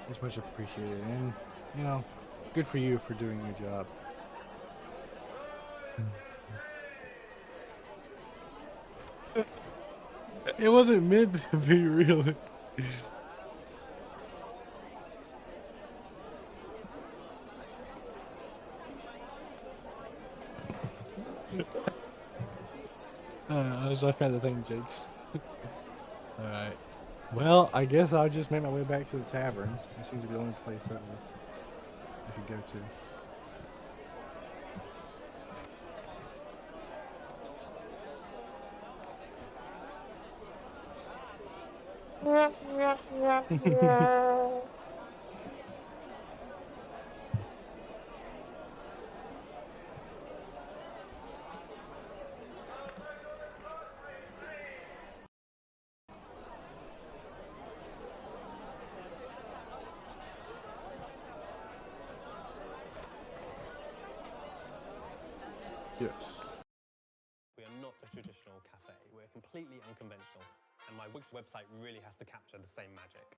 it's much appreciated, and you know, good for you for doing your job. It wasn't meant to be real. I was laughing at the thing, Jakes. Alright. Well, I guess I'll just make my way back to the tavern. It seems to be the only place that I could go to. Yes. We are not a traditional cafe. We're completely unconventional, and my Wix website really has to capture the same magic.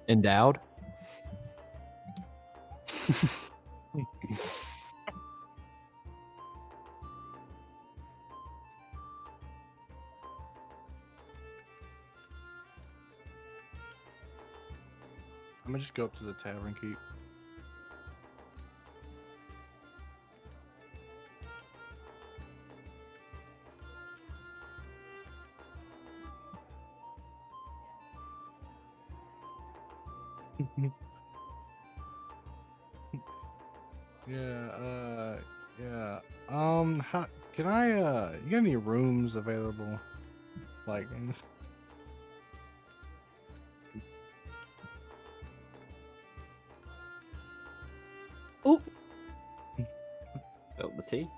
Endowed. I'm gonna just go up to the tavern keep. Yeah. How can I? You got any rooms available? Like, Oh. Felt the tea.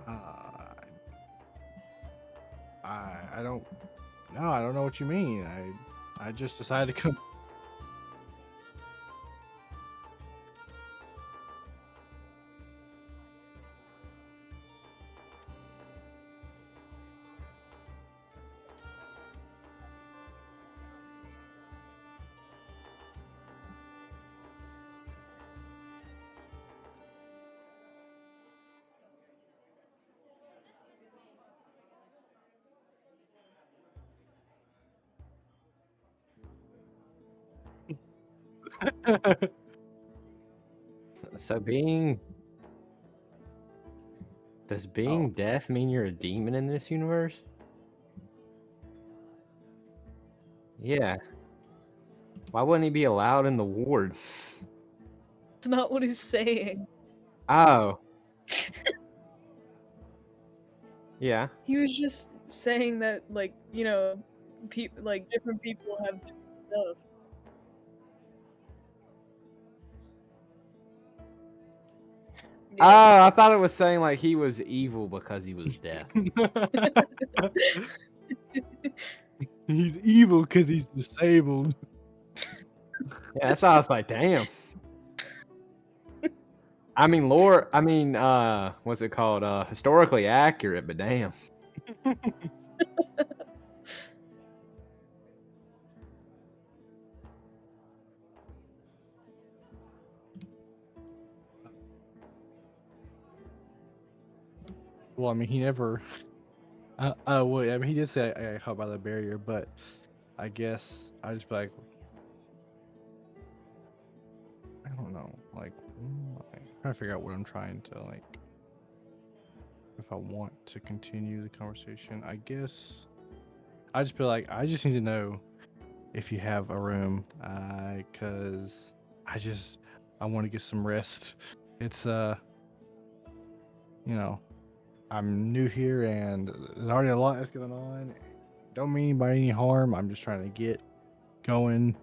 I don't. No, I don't know what you mean. I just decided to come. So does being deaf mean you're a demon in this universe? Yeah. Why wouldn't he be allowed in the ward? It's not what he's saying. Oh. Yeah. He was just saying that, like, you know, like different people have different stuff. Yeah. Oh, I thought it was saying like he was evil because he was deaf. He's evil because he's disabled. Yeah, that's why I was like, damn. What's it called? Historically accurate, but damn. Well, I mean, he never. Well, I mean, he did say I got caught by the barrier, but I guess I just be like, I don't know, like, I'm trying to figure out what I'm trying to like. If I want to continue the conversation, I guess I just be like, I just need to know if you have a room, because I want to get some rest. It's you know, I'm new here and there's already a lot that's going on. Don't mean anybody any harm. I'm just trying to get going.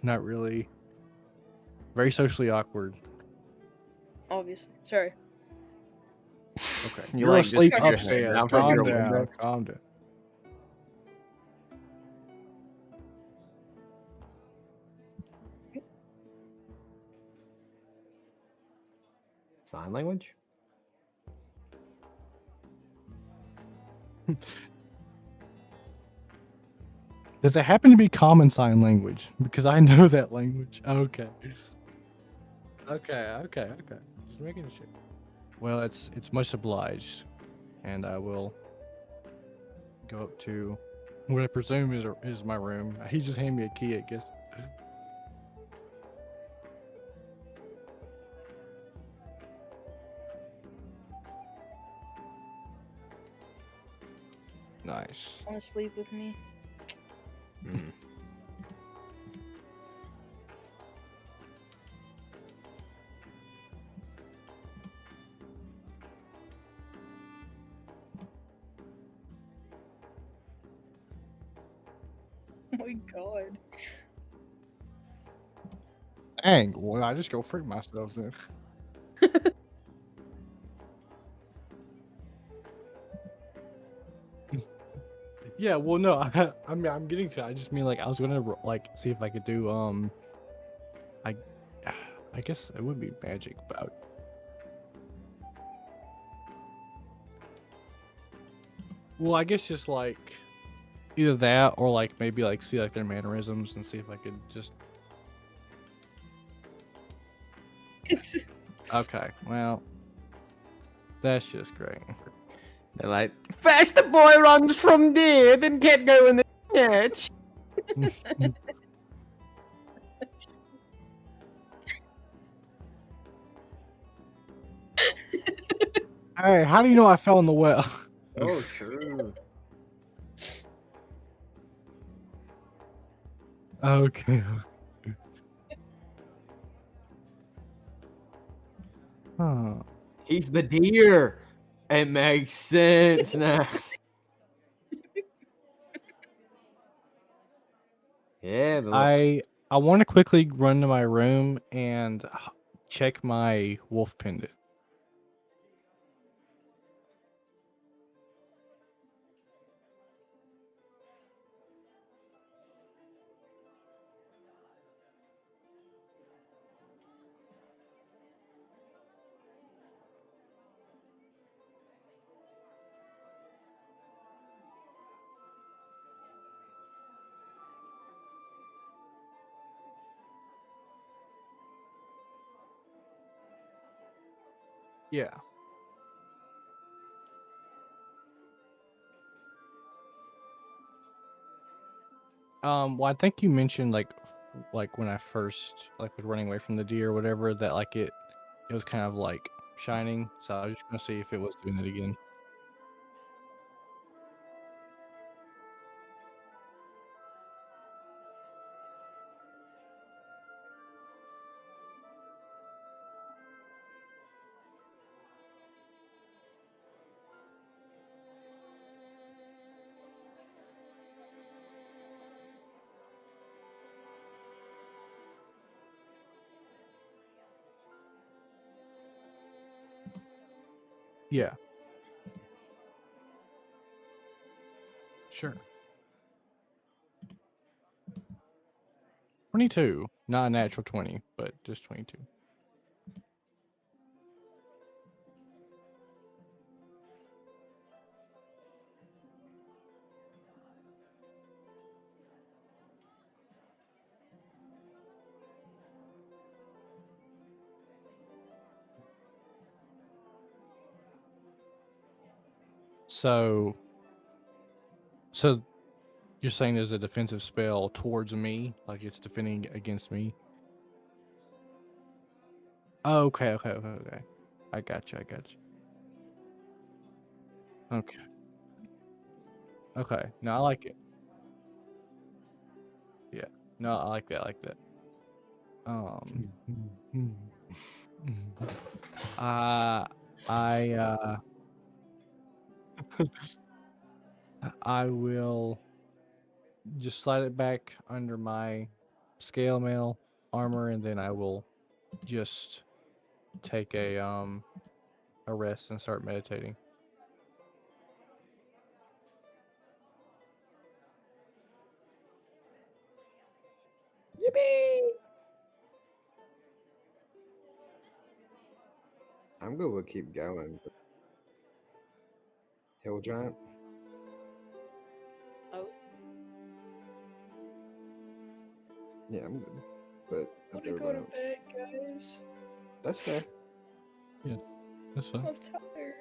Not really. Very socially awkward. Obviously. Sorry. Okay. You You're like just asleep put your head upstairs. down for Calm your down. window? Calm down. Sign language? Does it happen to be common sign language? Because I know that language. Okay. Okay. Just making sure. Well, it's much obliged, and I will go up to what I presume is my room. He just handed me a key, I guess. Nice. Want to sleep with me? Mm. Oh my god. Dang, well, I just go freak myself then. Yeah, well, no, I mean, I'm getting to. I just mean like I was gonna like see if I could do I I guess it would be magic, but well, I guess just like either that or like maybe like see like their mannerisms and see if I could just. Okay, well, that's just great. They're like, first the boy runs from there, then can't go in the church. Hey, how do you know I fell in the well? Oh, sure. Okay. Huh. He's the deer. It makes sense now. Yeah, I want to quickly run to my room and check my wolf pendant. Yeah. Well, I think you mentioned like when I first like was running away from the deer or whatever that like it was kind of like shining. So I was just gonna see if it was doing it again. Yeah. Sure. 22. Not a natural 20, but just 22. So you're saying there's a defensive spell towards me, like it's defending against me? Oh, okay. I got you. Okay. Okay. No, I like it. Yeah. No, I like that. Uh, I I will just slide it back under my scale mail armor, and then I will just take a rest and start meditating. Yippee! I'm good. We'll keep going. Hill giant. Oh. Yeah, I'm good. But I up want to there go to bounce. bed, guys. That's fair. Yeah, that's fine. I'm tired.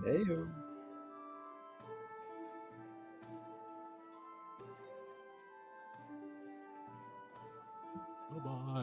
Ayo. Bye-bye.